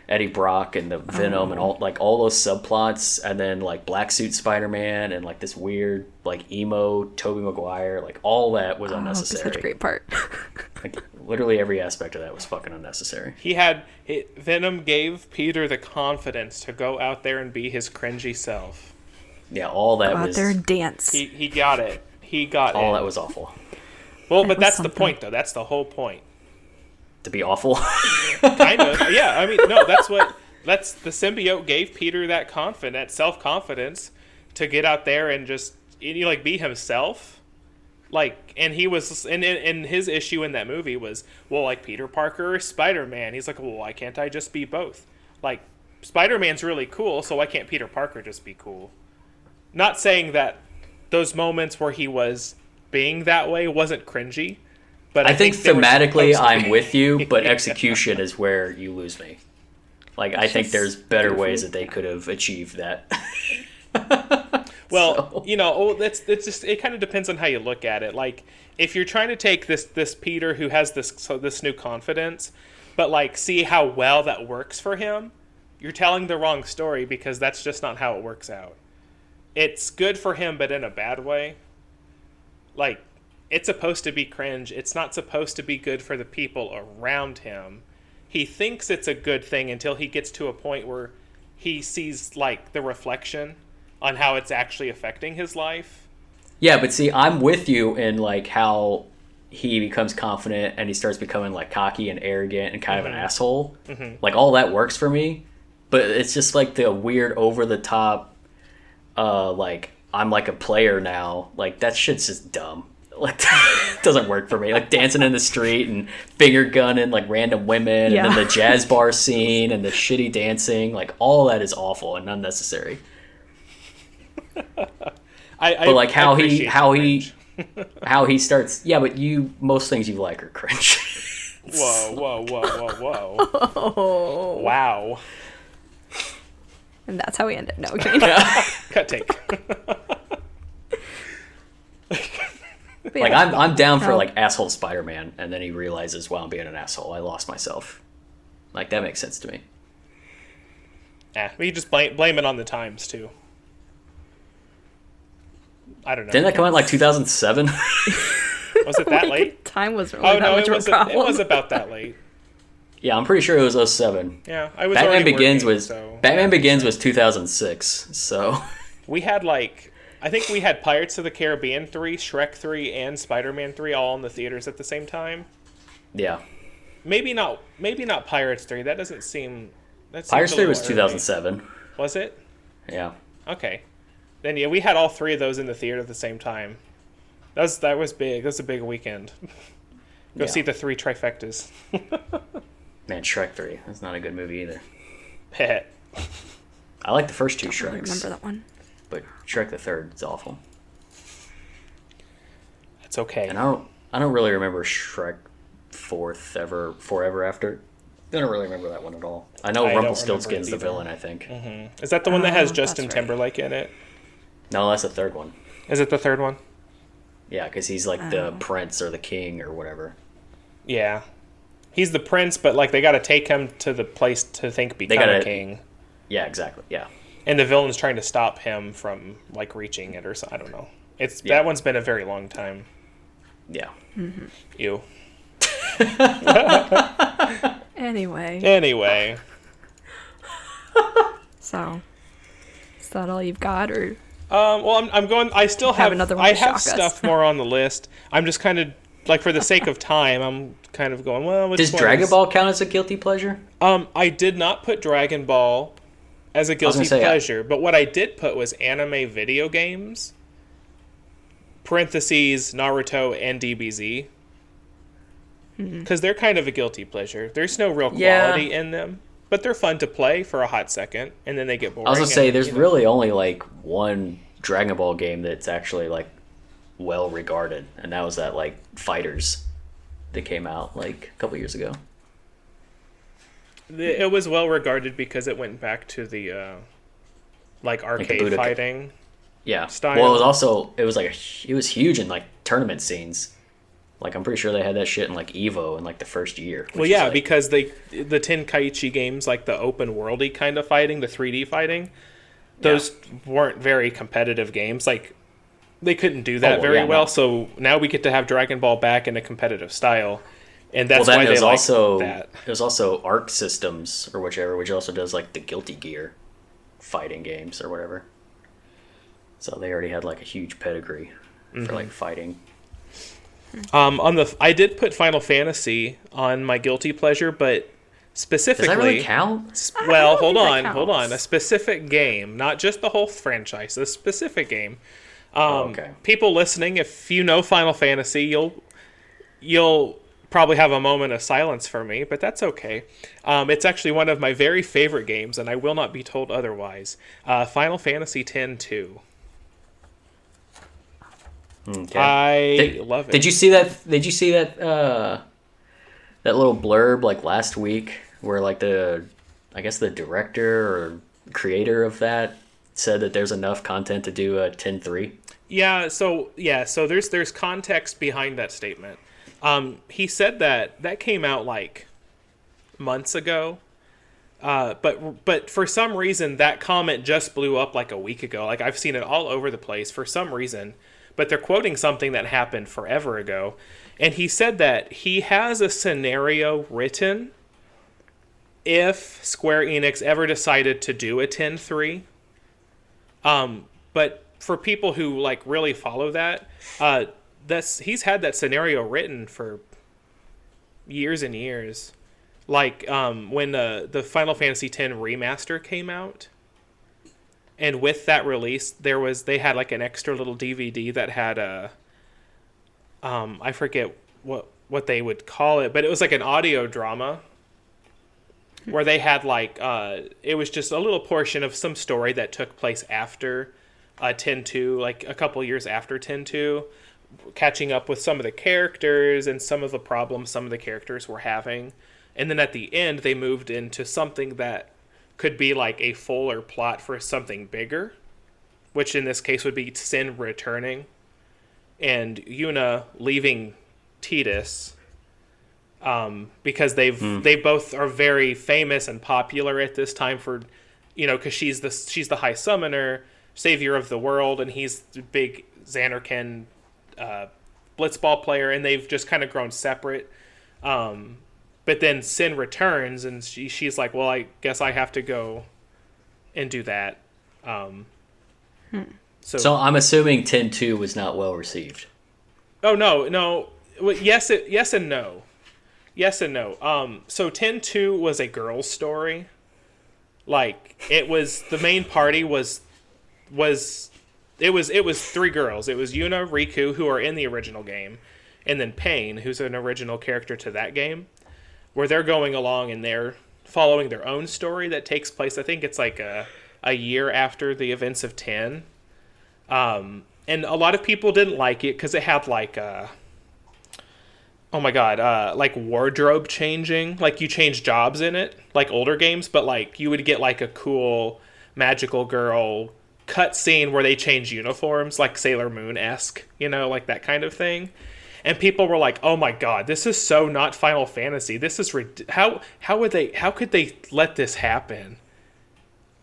Eddie Brock and the Venom and all those subplots, and then like Black Suit Spider-Man and like this weird like emo Tobey Maguire, like all that was unnecessary. Such a great part. Like, literally every aspect of that was fucking unnecessary. Venom gave Peter the confidence to go out there and be his cringy self. Yeah, all that go was out there and dance. He got it. He got all that was awful. Well, but that's the point, though. That's the whole point. To be awful? Kind of. Yeah, I mean, no, that's the symbiote gave Peter that self-confidence to get out there and just, be himself. Like, and he was, and his issue in that movie was, well, like, Peter Parker or Spider-Man. He's like, well, why can't I just be both? Like, Spider-Man's really cool, so why can't Peter Parker just be cool? Not saying that those moments where he was being that way wasn't cringy, but I think thematically I'm with you, but execution is where you lose me. Like, I think there's better ways that they could have achieved that. Well, that's just, it kind of depends on how you look at it. Like, if you're trying to take this Peter who has this new confidence, but like see how well that works for him, you're telling the wrong story, because that's just not how it works out. It's good for him, but in a bad way. Like, it's supposed to be cringe. It's not supposed to be good for the people around him. He thinks it's a good thing until he gets to a point where he sees, like, the reflection on how it's actually affecting his life. Yeah, but see, I'm with you in, like, how he becomes confident and he starts becoming, like, cocky and arrogant and kind of an asshole. Like, all that works for me. But it's just, like, the weird, over-the-top, like, I'm like a player now. Like, that shit's just dumb. Like, it doesn't work for me. Like, dancing in the street and finger gunning like random women, and then the jazz bar scene and the shitty dancing, like, all that is awful and unnecessary. But like how he starts, yeah, but most things you like are cringe. Whoa. Oh. Wow. And that's how we end it. No, cut take. Like, I'm down for like asshole Spider-Man, and then he realizes, wow, I'm being an asshole. I lost myself. Like, that makes sense to me. Yeah, we just blame it on the times too. I don't know. Didn't that come out in like 2007? Was it that late? Time wasn't really that much of a problem. It was about that late. Yeah, I'm pretty sure it was 2007. Yeah, I was Batman already Begins working, was so... Batman Begins was 2006. So we had I think we had Pirates of the Caribbean 3, Shrek 3, and Spider-Man 3 all in the theaters at the same time. Yeah. Maybe not Pirates 3. That doesn't seem... Pirates 3 was 2007. Was it? Yeah. Okay. Then yeah, we had all three of those in the theater at the same time. That was big. That was a big weekend. Go see the 3 trifectas. Man, Shrek 3. That's not a good movie either. Pet. I like the first 2 I Shreks. remember that one. But Shrek the Third is awful. It's okay. And I don't really remember Shrek Forever After. I don't really remember that one at all. I know Rumpelstiltskin's the villain, I think. Mm-hmm. Is that the one that has Justin Timberlake in it? No, that's the third one. Is it the third one? Yeah, because he's like the prince or the king or whatever. Yeah. He's the prince, but they got to take him to the place to become a king. Yeah, exactly. Yeah. And the villain's trying to stop him from reaching it or something. I don't know. That one's been a very long time. Yeah. Mm-hmm. Ew. Anyway. So, is that all you've got, or? Well, I'm going. I still have another one. I have stuff more on the list. I'm just kind of for the sake of time. I'm kind of going. Well, does Dragon Ball count as a guilty pleasure? I did not put Dragon Ball as a guilty pleasure, but what I did put was anime video games. Parentheses Naruto and DBZ. Because they're kind of a guilty pleasure. There's no real quality in them, but they're fun to play for a hot second, and then they get boring. I was gonna say, there's really only one Dragon Ball game that's actually well regarded, and that was that Fighters that came out a couple years ago. It was well regarded because it went back to the arcade fighting. Yeah. Style. Well, it was huge in tournament scenes. I'm pretty sure they had that shit in EVO in the first year. Well, yeah, because the Tenkaichi games, the open worldy kind of fighting, the 3D fighting, those weren't very competitive games. They couldn't do that very well. No. So now we get to have Dragon Ball back in a competitive style, and that's why they like that. There's also Arc Systems or whichever, which also does the Guilty Gear fighting games or whatever. So they already had a huge pedigree for fighting. I did put Final Fantasy on my guilty pleasure, but specifically, does that really count? Well, hold on. A specific game, not just the whole franchise. A specific game. Okay. People listening, if you know Final Fantasy, you'll probably have a moment of silence for me, but that's okay. It's actually one of my very favorite games, and I will not be told otherwise. Final Fantasy X-2. Okay. I love it. Did you see that? That little blurb last week, where I guess the director or creator of that said that there's enough content to do a 10-3? Yeah. So there's context behind that statement. He said that came out months ago. But for some reason that comment just blew up a week ago. I've seen it all over the place for some reason. But they're quoting something that happened forever ago. And he said that he has a scenario written if Square Enix ever decided to do a 10-3. But for people who really follow that, he's had that scenario written for years and years. When the Final Fantasy X remaster came out. And with that release, they had an extra little DVD that had I forget what they would call it, but it was an audio drama where they had it was just a little portion of some story that took place after 10-2, a couple years after 10-2, catching up with some of the characters and some of the problems some of the characters were having. And then at the end, they moved into something that could be a fuller plot for something bigger, which in this case would be Sin returning and Yuna leaving Tidus, because they both are very famous and popular at this time for, because she's the High Summoner, savior of the world, and he's the big Xanarkin blitzball player, and they've just kind of grown separate. But then Sin returns, and she's like, well, I guess I have to go and do that. So I'm assuming 10-2 was not well received. Oh, no. Well, yes and no. Yes and no. So 10-2 was a girl's story. Like, it was, the main party was it was 3 girls. It was Yuna, Riku, who are in the original game, and then Pain, who's an original character to that game, where they're going along and they're following their own story that takes place, I think it's like a year after the events of 10. And a lot of people didn't like it because it had like like wardrobe changing. Like, you change jobs in it, like older games, but like you would get like a cool magical girl cutscene where they change uniforms, like Sailor Moon-esque, like that kind of thing. And people were like, "Oh my god, this is so not Final Fantasy. This is how could they let this happen?"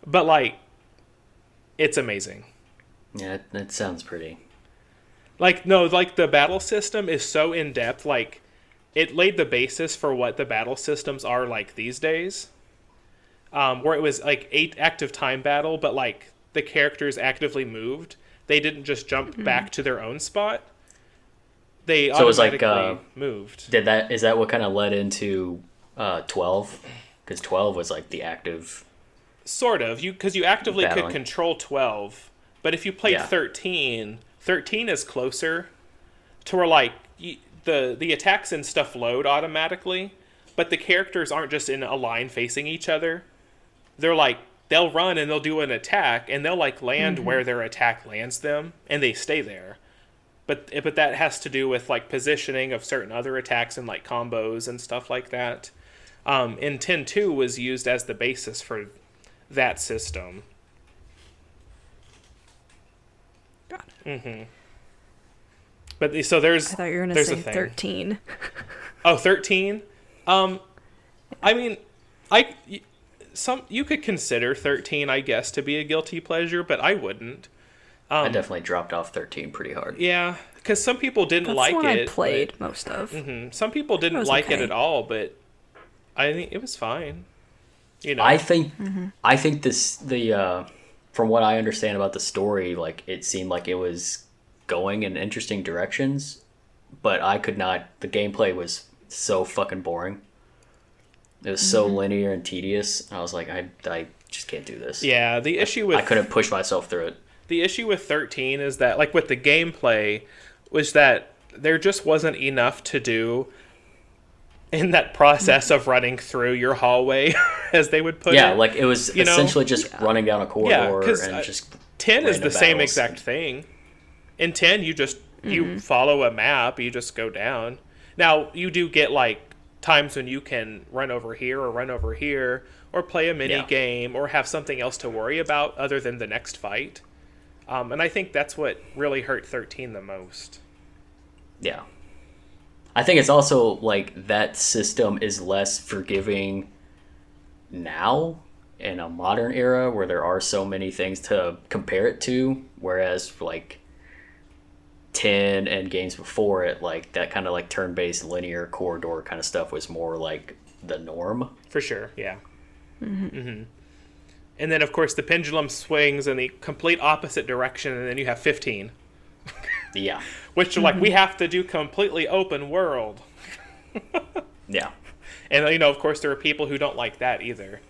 But like, it's amazing. Yeah, that sounds pretty. Like, no, like the battle system is so in depth. Like, it laid the basis for what the battle systems are like these days. Where it was like 8 active time battle, but like the characters actively moved. They didn't just jump back to their own spot. They automatically moved. Is that what kind of led into 12? Because 12 was like the active. Sort of, because you actively battling. could control 12, but if you played 13 is closer to where like the attacks and stuff load automatically, but the characters aren't just in a line facing each other. They're like, they'll run and they'll do an attack and they'll like land where their attack lands them, and they stay there. But that has to do with like positioning of certain other attacks and like combos and stuff like that. And 10-2 was used as the basis for that system. Got it. But so there's. I thought you were going to say 13. Oh, 13. I mean, you could consider 13, I guess, to be a guilty pleasure, but I wouldn't. I definitely dropped off 13 pretty hard. Yeah, because some people didn't like it. That's the one I played most of. Some people didn't like it at all, but I think it was fine. I think from what I understand about the story, like, it seemed like it was going in interesting directions, but I could not. The gameplay was so fucking boring. It was so linear and tedious. I was like, I just can't do this. Yeah, the issue with I couldn't push myself through it. The issue with 13 is that, like, with the gameplay, was that there just wasn't enough to do in that process of running through your hallway, as they would put it. Yeah, like, it was essentially just running down a corridor and just 10 is the same battles. exact thing. In 10, you just you follow a map, you just go down. Now, you do get, like, times when you can run over here or play a mini game or have something else to worry about other than the next fight. And I think that's what really hurt 13 the most. Yeah. I think it's also like that system is less forgiving now in a modern era where there are so many things to compare it to, whereas like 10 and games before it, like that kind of like turn-based linear corridor kind of stuff was more like the norm. For sure, yeah. And then, of course, the pendulum swings in the complete opposite direction, and then you have 15. Yeah. Which are like, we have to do completely open world. Yeah. And, of course, there are people who don't like that either.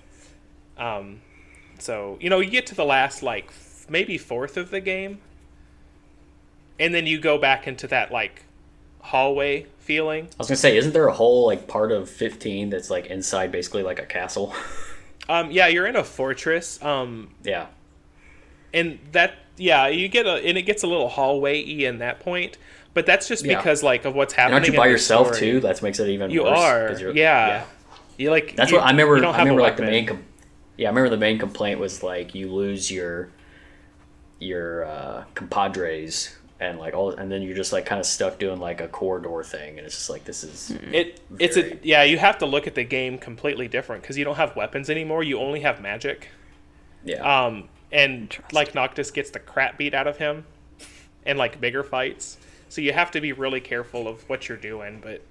So, you get to the last, like, maybe fourth of the game, and then you go back into that, like, hallway feeling. I was going to say, isn't there a whole, like, part of 15 that's, like, inside basically like a castle? Yeah, you're in a fortress. Yeah. And that, you get and it gets a little hallway-y in that point, but that's just because, like, of what's happening. And aren't you by yourself, too? That makes it even worse. You are. Yeah. You, like, that's what I remember. You don't have like, the main... I remember the main complaint was, like, you lose your compadres and, like, and then you're just, like, kind of stuck doing, like, a corridor thing, and it's just like, this is... you have to look at the game completely different, because you don't have weapons anymore, you only have magic. Yeah. And, like, Noctis gets the crap beat out of him in, like, bigger fights. So you have to be really careful of what you're doing. But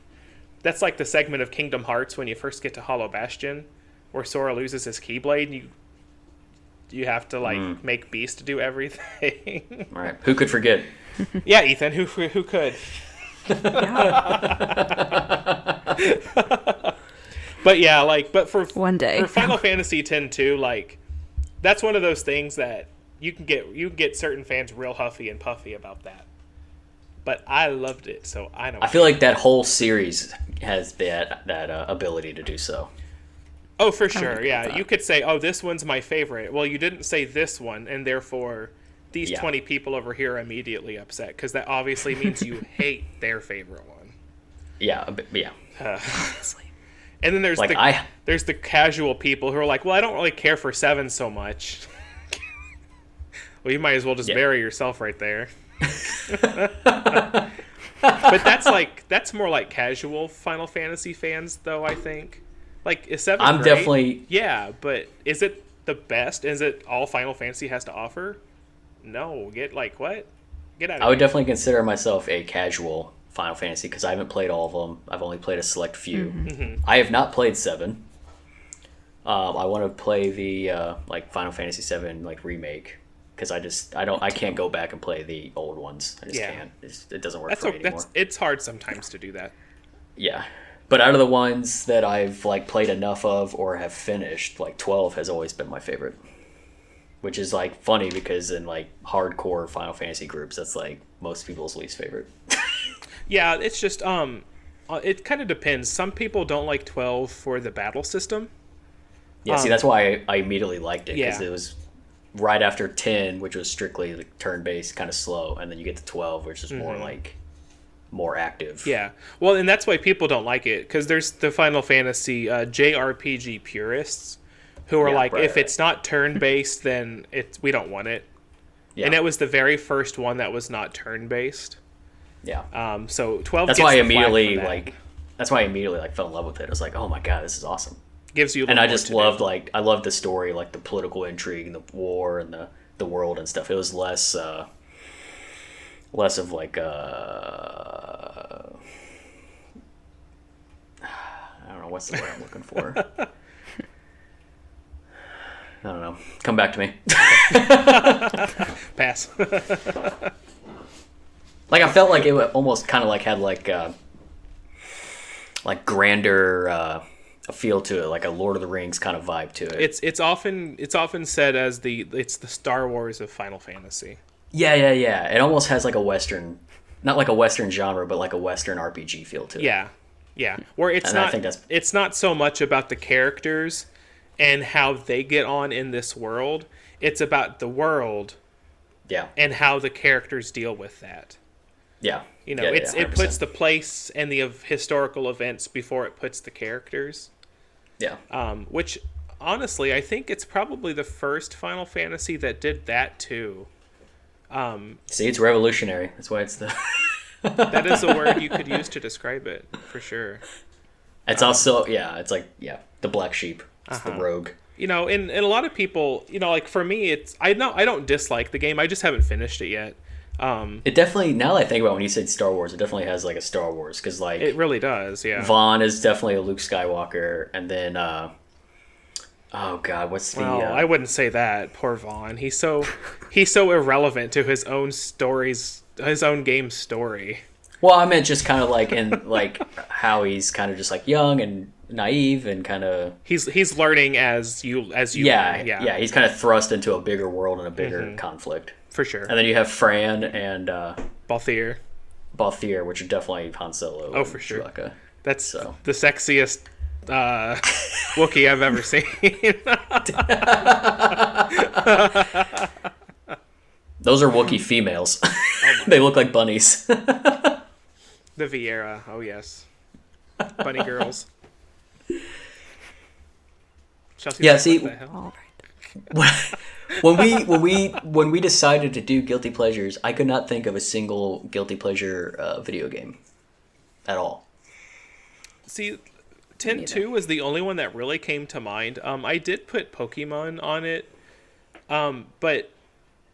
that's like the segment of Kingdom Hearts when you first get to Hollow Bastion, where Sora loses his Keyblade, and you have to like make Beast do everything. All right, who could forget? Yeah, Ethan, who could? But yeah, like, but for one day for Final Fantasy X too, like, that's one of those things that you can get certain fans real huffy and puffy about that. But I loved it, so I don't. I feel like that whole series has that ability to do so. Oh, for sure, yeah. You could say, "Oh, this one's my favorite." Well, you didn't say this one, and therefore, these 20 people over here are immediately upset because that obviously means you hate their favorite one. Yeah, yeah. Obviously. And then there's the casual people who are like, "Well, I don't really care for 7 so much." Well, you might as well just bury yourself right there. But that's more like casual Final Fantasy fans, though. I think, like, is 7 I'm great? definitely but is it the best? Is it all Final Fantasy has to offer? No, get out of here. I would definitely consider myself a casual Final Fantasy because I haven't played all of them. I've only played a select few. I have not played 7. I want to play the like Final Fantasy 7 like remake because I can't go back and play the old ones. I just can't. It doesn't work for me anymore. It's hard sometimes to do that. Yeah. But out of the ones that I've like played enough of or have finished, like 12 has always been my favorite. Which is like funny because in like hardcore Final Fantasy groups, that's like most people's least favorite. Yeah, it's just it kind of depends. Some people don't like 12 for the battle system. Yeah, see, that's why I immediately liked it because it was right after 10, which was strictly like turn-based, kind of slow, and then you get to 12, which is more active. Yeah, well, and that's why people don't like it because there's the Final Fantasy JRPG purists who are like, if it's not turn-based, then we don't want it. Yeah. And it was the very first one that was not turn-based. Yeah. So 12. That's why I immediately fell in love with it. I was like, oh my god, this is awesome. Gives you. And I just loved I loved the story, like the political intrigue and the war and the world and stuff. It was less of like I don't know what's the word I'm looking for. I don't know. Come back to me. Pass. Like I felt like it almost kind of like had like grander a feel to it, like a Lord of the Rings kind of vibe to it. It's often said as it's the Star Wars of Final Fantasy. Yeah. It almost has like a Western, not like a Western genre, but like a Western RPG feel to it. Yeah. Where it's not so much about the characters and how they get on in this world. It's about the world. Yeah. And how the characters deal with that. Yeah. You know, it puts the place and the historical events before it puts the characters. Yeah. Which, honestly, I think it's probably the first Final Fantasy that did that, too. See, it's revolutionary. That's why it's the... That is a word you could use to describe it, for sure. It's also, it's like, the black sheep. It's the rogue. You know, and a lot of people, you know, like, for me, I don't dislike the game. I just haven't finished it yet. It definitely, now that I think about it, when you said Star Wars, it definitely has like a Star Wars because like it really does. Yeah, Vaughn is definitely a Luke Skywalker, and then oh god, what's the? Well, I wouldn't say that. Poor Vaughn. He's so irrelevant to his own stories, his own game story. Well, I meant just kind of like in like how he's kind of just like young and naive and kind of he's learning as you yeah he's kind of thrust into a bigger world and a bigger conflict. For sure. And then you have Fran and Balthier, which are definitely Han Solo. Oh, for sure. Chewbacca. That's the sexiest Wookiee I've ever seen. Those are Wookiee females. They look like bunnies. The Vieira. Oh, yes. Bunny girls. Chelsea, yeah, see... All right. when we decided to do guilty pleasures, I could not think of a single guilty pleasure video game at all. See, 10-2 was the only one that really came to mind. I did put Pokemon on it, but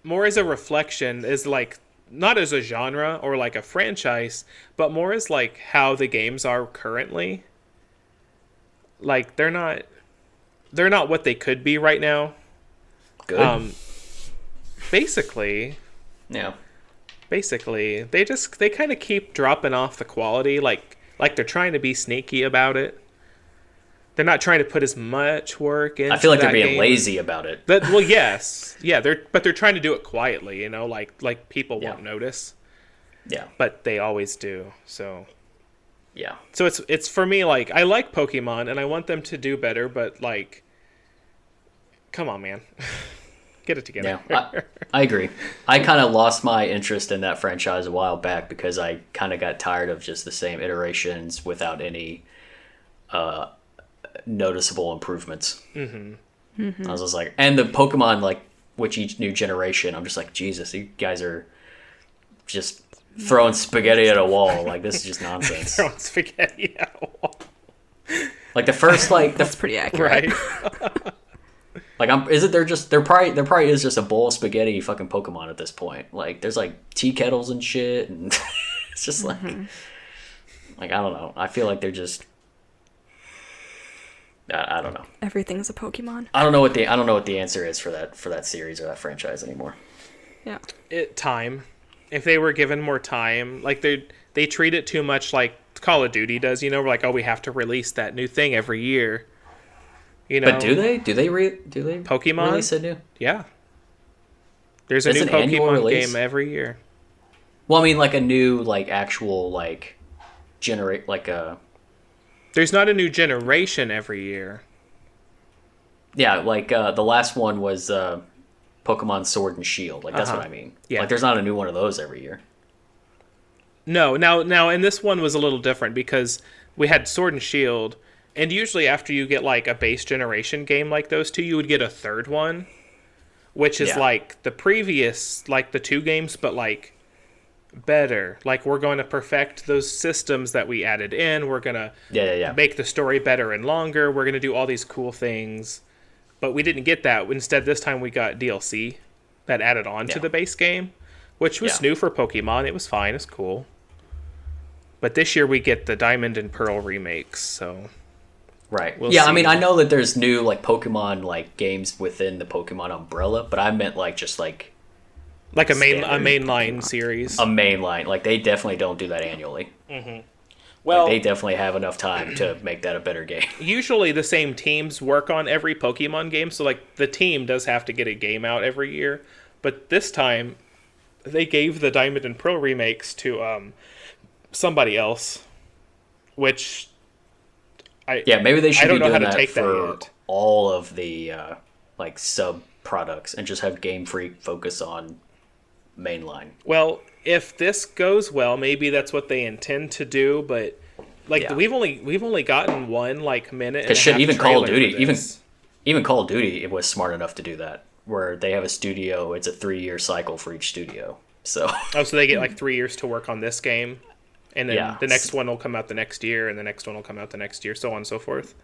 more as a reflection, is like not as a genre or like a franchise, but more as like how the games are currently. Like they're not what they could be right now. Good. Basically. Yeah. Basically, they kind of keep dropping off the quality, like they're trying to be sneaky about it. They're not trying to put as much work into. I feel like they're being game. lazy about it. Well, yes, yeah, but they're trying to do it quietly, you know, like people won't notice. Yeah, but they always do. So yeah, so it's for me, like I like Pokemon and I want them to do better, but like, come on, man. Get it together. Yeah, I agree. I kind of lost my interest in that franchise a while back because I kind of got tired of just the same iterations without any noticeable improvements. Mm-hmm. Mm-hmm. I was just like, and the Pokemon, like, with each new generation, I'm just like, Jesus, you guys are just throwing spaghetti at a wall. Like, this is just nonsense. Throwing spaghetti at a wall. Like, the first, like... That's pretty accurate. Right? Like, there probably is just a bowl of spaghetti fucking Pokemon at this point. Like, there's like tea kettles and shit, and it's just like, like I don't know. I feel like they're just, I don't know. Everything's a Pokemon. I don't know what the answer is for that series or that franchise anymore. Yeah. Time. If they were given more time, like they treat it too much like Call of Duty does. You know, we're like, oh, we have to release that new thing every year. You know, but do they Pokemon release a new? Yeah, there's a new Pokemon game every year. Well, I mean, like a new, like actual, like generate, like a. There's not a new generation every year. Yeah, like the last one was Pokemon Sword and Shield. Like that's what I mean. Yeah, like there's not a new one of those every year. No, now, and this one was a little different because we had Sword and Shield. And usually after you get, like, a base generation game like those two, you would get a third one, which is, like, the previous, like, the two games, but, like, better. Like, we're going to perfect those systems that we added in. We're going to make the story better and longer. We're going to do all these cool things. But we didn't get that. Instead, this time we got DLC that added on to the base game, which was new for Pokemon. It was fine. It's cool. But this year we get the Diamond and Pearl remakes, so... Right. We'll see. I mean, I know that there's new like Pokemon like games within the Pokemon umbrella, but I meant like just like a mainline series. A mainline. Like they definitely don't do that annually. Mm-hmm. Well, like, they definitely have enough time to make that a better game. Usually the same teams work on every Pokemon game, so like the team does have to get a game out every year. But this time they gave the Diamond and Pearl remakes to somebody else, which maybe they should be doing that for all of the like sub products and just have Game Freak focus on mainline. Well, if this goes well, maybe that's what they intend to do. But like we've only gotten one like minute. Because even Call of Duty, even Call of Duty, it was smart enough to do that. Where they have a studio, it's a 3-year cycle for each studio. So so they get like 3 years to work on this game. And then the next one will come out the next year, and the next one will come out the next year, so on and so forth.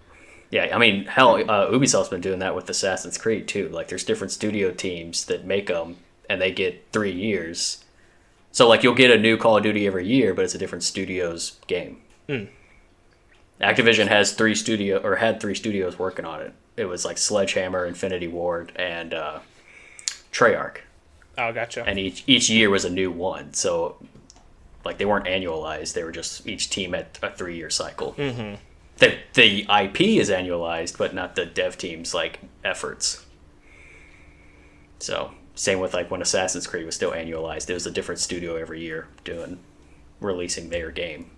Yeah, I mean, hell, Ubisoft's been doing that with Assassin's Creed, too. Like, there's different studio teams that make them, and they get 3 years. So, like, you'll get a new Call of Duty every year, but it's a different studio's game. Activision has had 3 studios working on it. It was, like, Sledgehammer, Infinity Ward, and Treyarch. Oh, gotcha. And each year was a new one, so... Like, they weren't annualized. They were just each team at a 3-year cycle. Mm-hmm. The IP is annualized, but not the dev team's, like, efforts. So, same with, like, when Assassin's Creed was still annualized. It was a different studio every year releasing their game.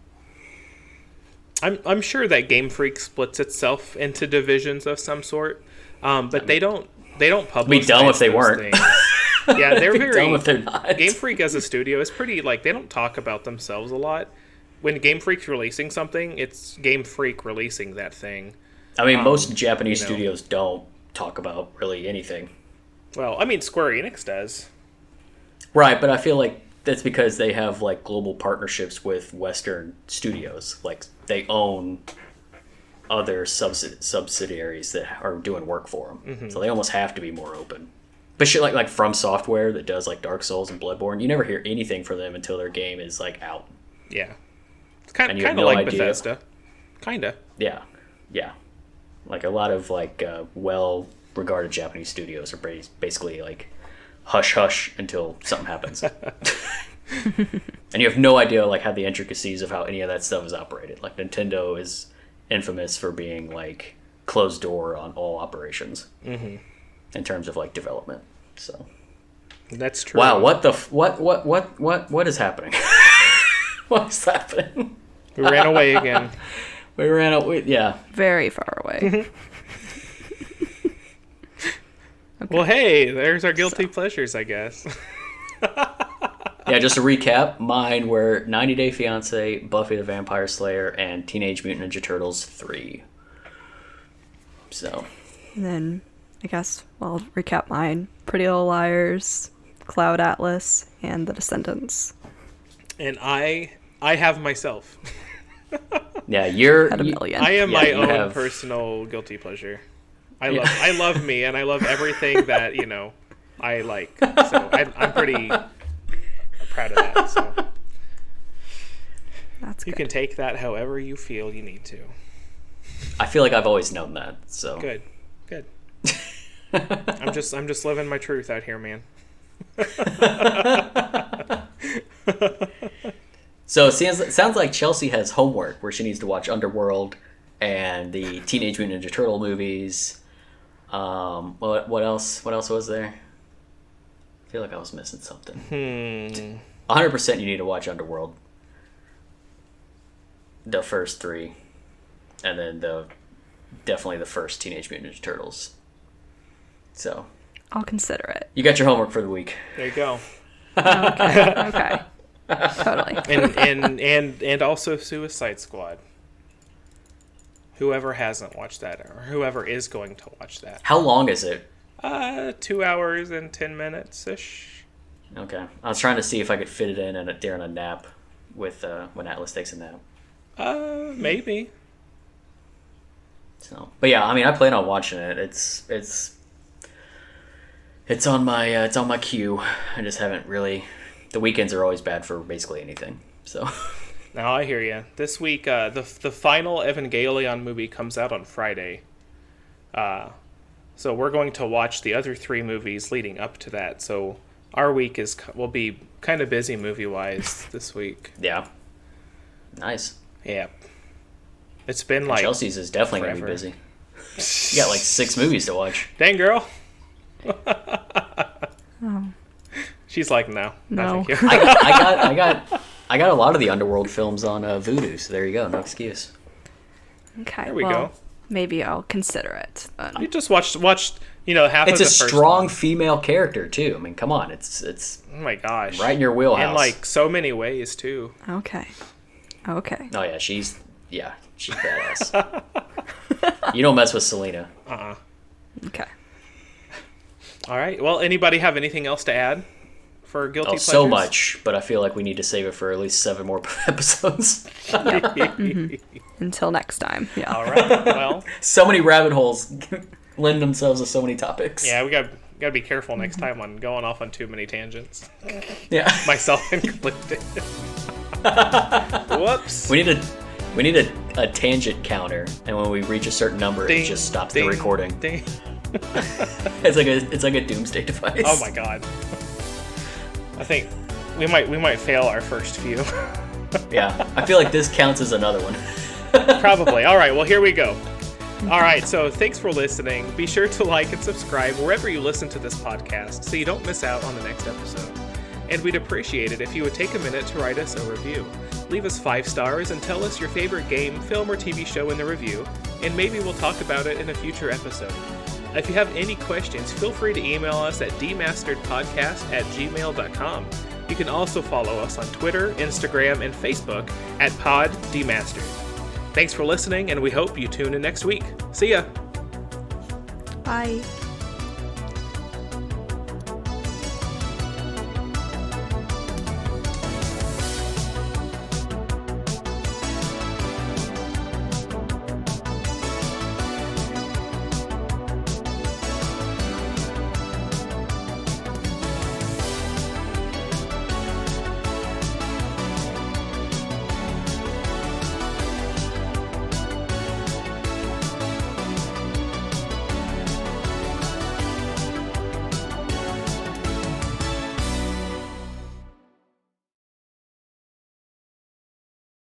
I'm sure that Game Freak splits itself into divisions of some sort, but they don't publicize. It'd be dumb if they weren't. Yeah, they're very dumb if they're not. Game Freak as a studio is pretty like they don't talk about themselves a lot. When Game Freak's releasing something, it's Game Freak releasing that thing. I mean, most Japanese studios don't talk about really anything. Well, I mean, Square Enix does. Right, but I feel like that's because they have like global partnerships with Western studios. Like they own other subsidiaries that are doing work for them, so they almost have to be more open. But shit like From Software that does like Dark Souls and Bloodborne, you never hear anything from them until their game is like out. Yeah. It's kind of no like idea. Bethesda. Kinda. Yeah. Yeah. Like a lot of like well-regarded Japanese studios are basically like hush hush until something happens. And you have no idea like how the intricacies of how any of that stuff is operated. Like Nintendo is infamous for being like closed door on all operations in terms of like development. So that's true. Wow, what is happening? What is happening? We ran away again. We ran away. Yeah, very far away. Okay. Well, hey, there's our guilty pleasures, I guess. Yeah, just to recap, mine were 90 Day Fiance, Buffy the Vampire Slayer, and Teenage Mutant Ninja Turtles 3. So. And then, I guess, I'll recap mine. Pretty Little Liars, Cloud Atlas, and The Descendants. And I have myself. Yeah, you're... Had a million. I am my own personal guilty pleasure. I love me, and I love everything that, I like. So I'm pretty... proud of that. So that's good. You can take that however you feel you need to. I feel like I've always known that. So good. I'm just living my truth out here, man. So it sounds like Chelsea has homework where she needs to watch Underworld and the Teenage Mutant Ninja Turtle movies. What else was there? I feel like I was missing something. 100% you need to watch Underworld. The first 3. And then definitely the first Teenage Mutant Ninja Turtles. So. I'll consider it. You got your homework for the week. There you go. Okay. Totally. And also Suicide Squad. Whoever hasn't watched that, or whoever is going to watch that. How long is it? 2 hours and 10 minutes ish. Okay, I was trying to see if I could fit it in during a nap with when Atlas takes a nap. Maybe. So, but yeah, I mean, I plan on watching it. It's on my queue. I just haven't really. The weekends are always bad for basically anything. So. Now I hear you. This week, the final Evangelion movie comes out on Friday. So we're going to watch the other 3 movies leading up to that. So our week will be kind of busy movie-wise this week. Yeah. Nice. Yeah. It's been like Chelsea's is definitely going to be busy. You got like 6 movies to watch. Dang, girl. Oh. She's like, no. No. Thank you. I got a lot of the Underworld films on Vudu, so there you go. No excuse. Okay. There we go. Maybe I'll consider it. You just watched half of the first. It's a strong female character too. I mean, come on, it's oh my gosh, right in your wheelhouse. In like so many ways too. Okay. Oh yeah, she's badass. You don't mess with Selena. Okay. All right. Well, anybody have anything else to add for guilty pleasures? So much, but I feel like we need to save it for at least 7 more episodes. Until next time. Yeah. All right. Well, so many rabbit holes lend themselves to so many topics. Yeah, we got to be careful next time on going off on too many tangents. Yeah. Myself included. Whoops. We need a tangent counter, and when we reach a certain number, it just stops the recording. Ding. It's like a doomsday device. Oh my god. I think we might fail our first few. Yeah, I feel like this counts as another one. Probably. All right, well, here we go. All right, so thanks for listening. Be sure to like and subscribe wherever you listen to this podcast so you don't miss out on the next episode. And we'd appreciate it if you would take a minute to write us a review. Leave us 5 stars and tell us your favorite game, film, or TV show in the review, and maybe we'll talk about it in a future episode. If you have any questions, feel free to email us at demasteredpodcast@gmail.com. You can also follow us on Twitter, Instagram, and Facebook at PodDemastered. Thanks for listening, and we hope you tune in next week. See ya! Bye.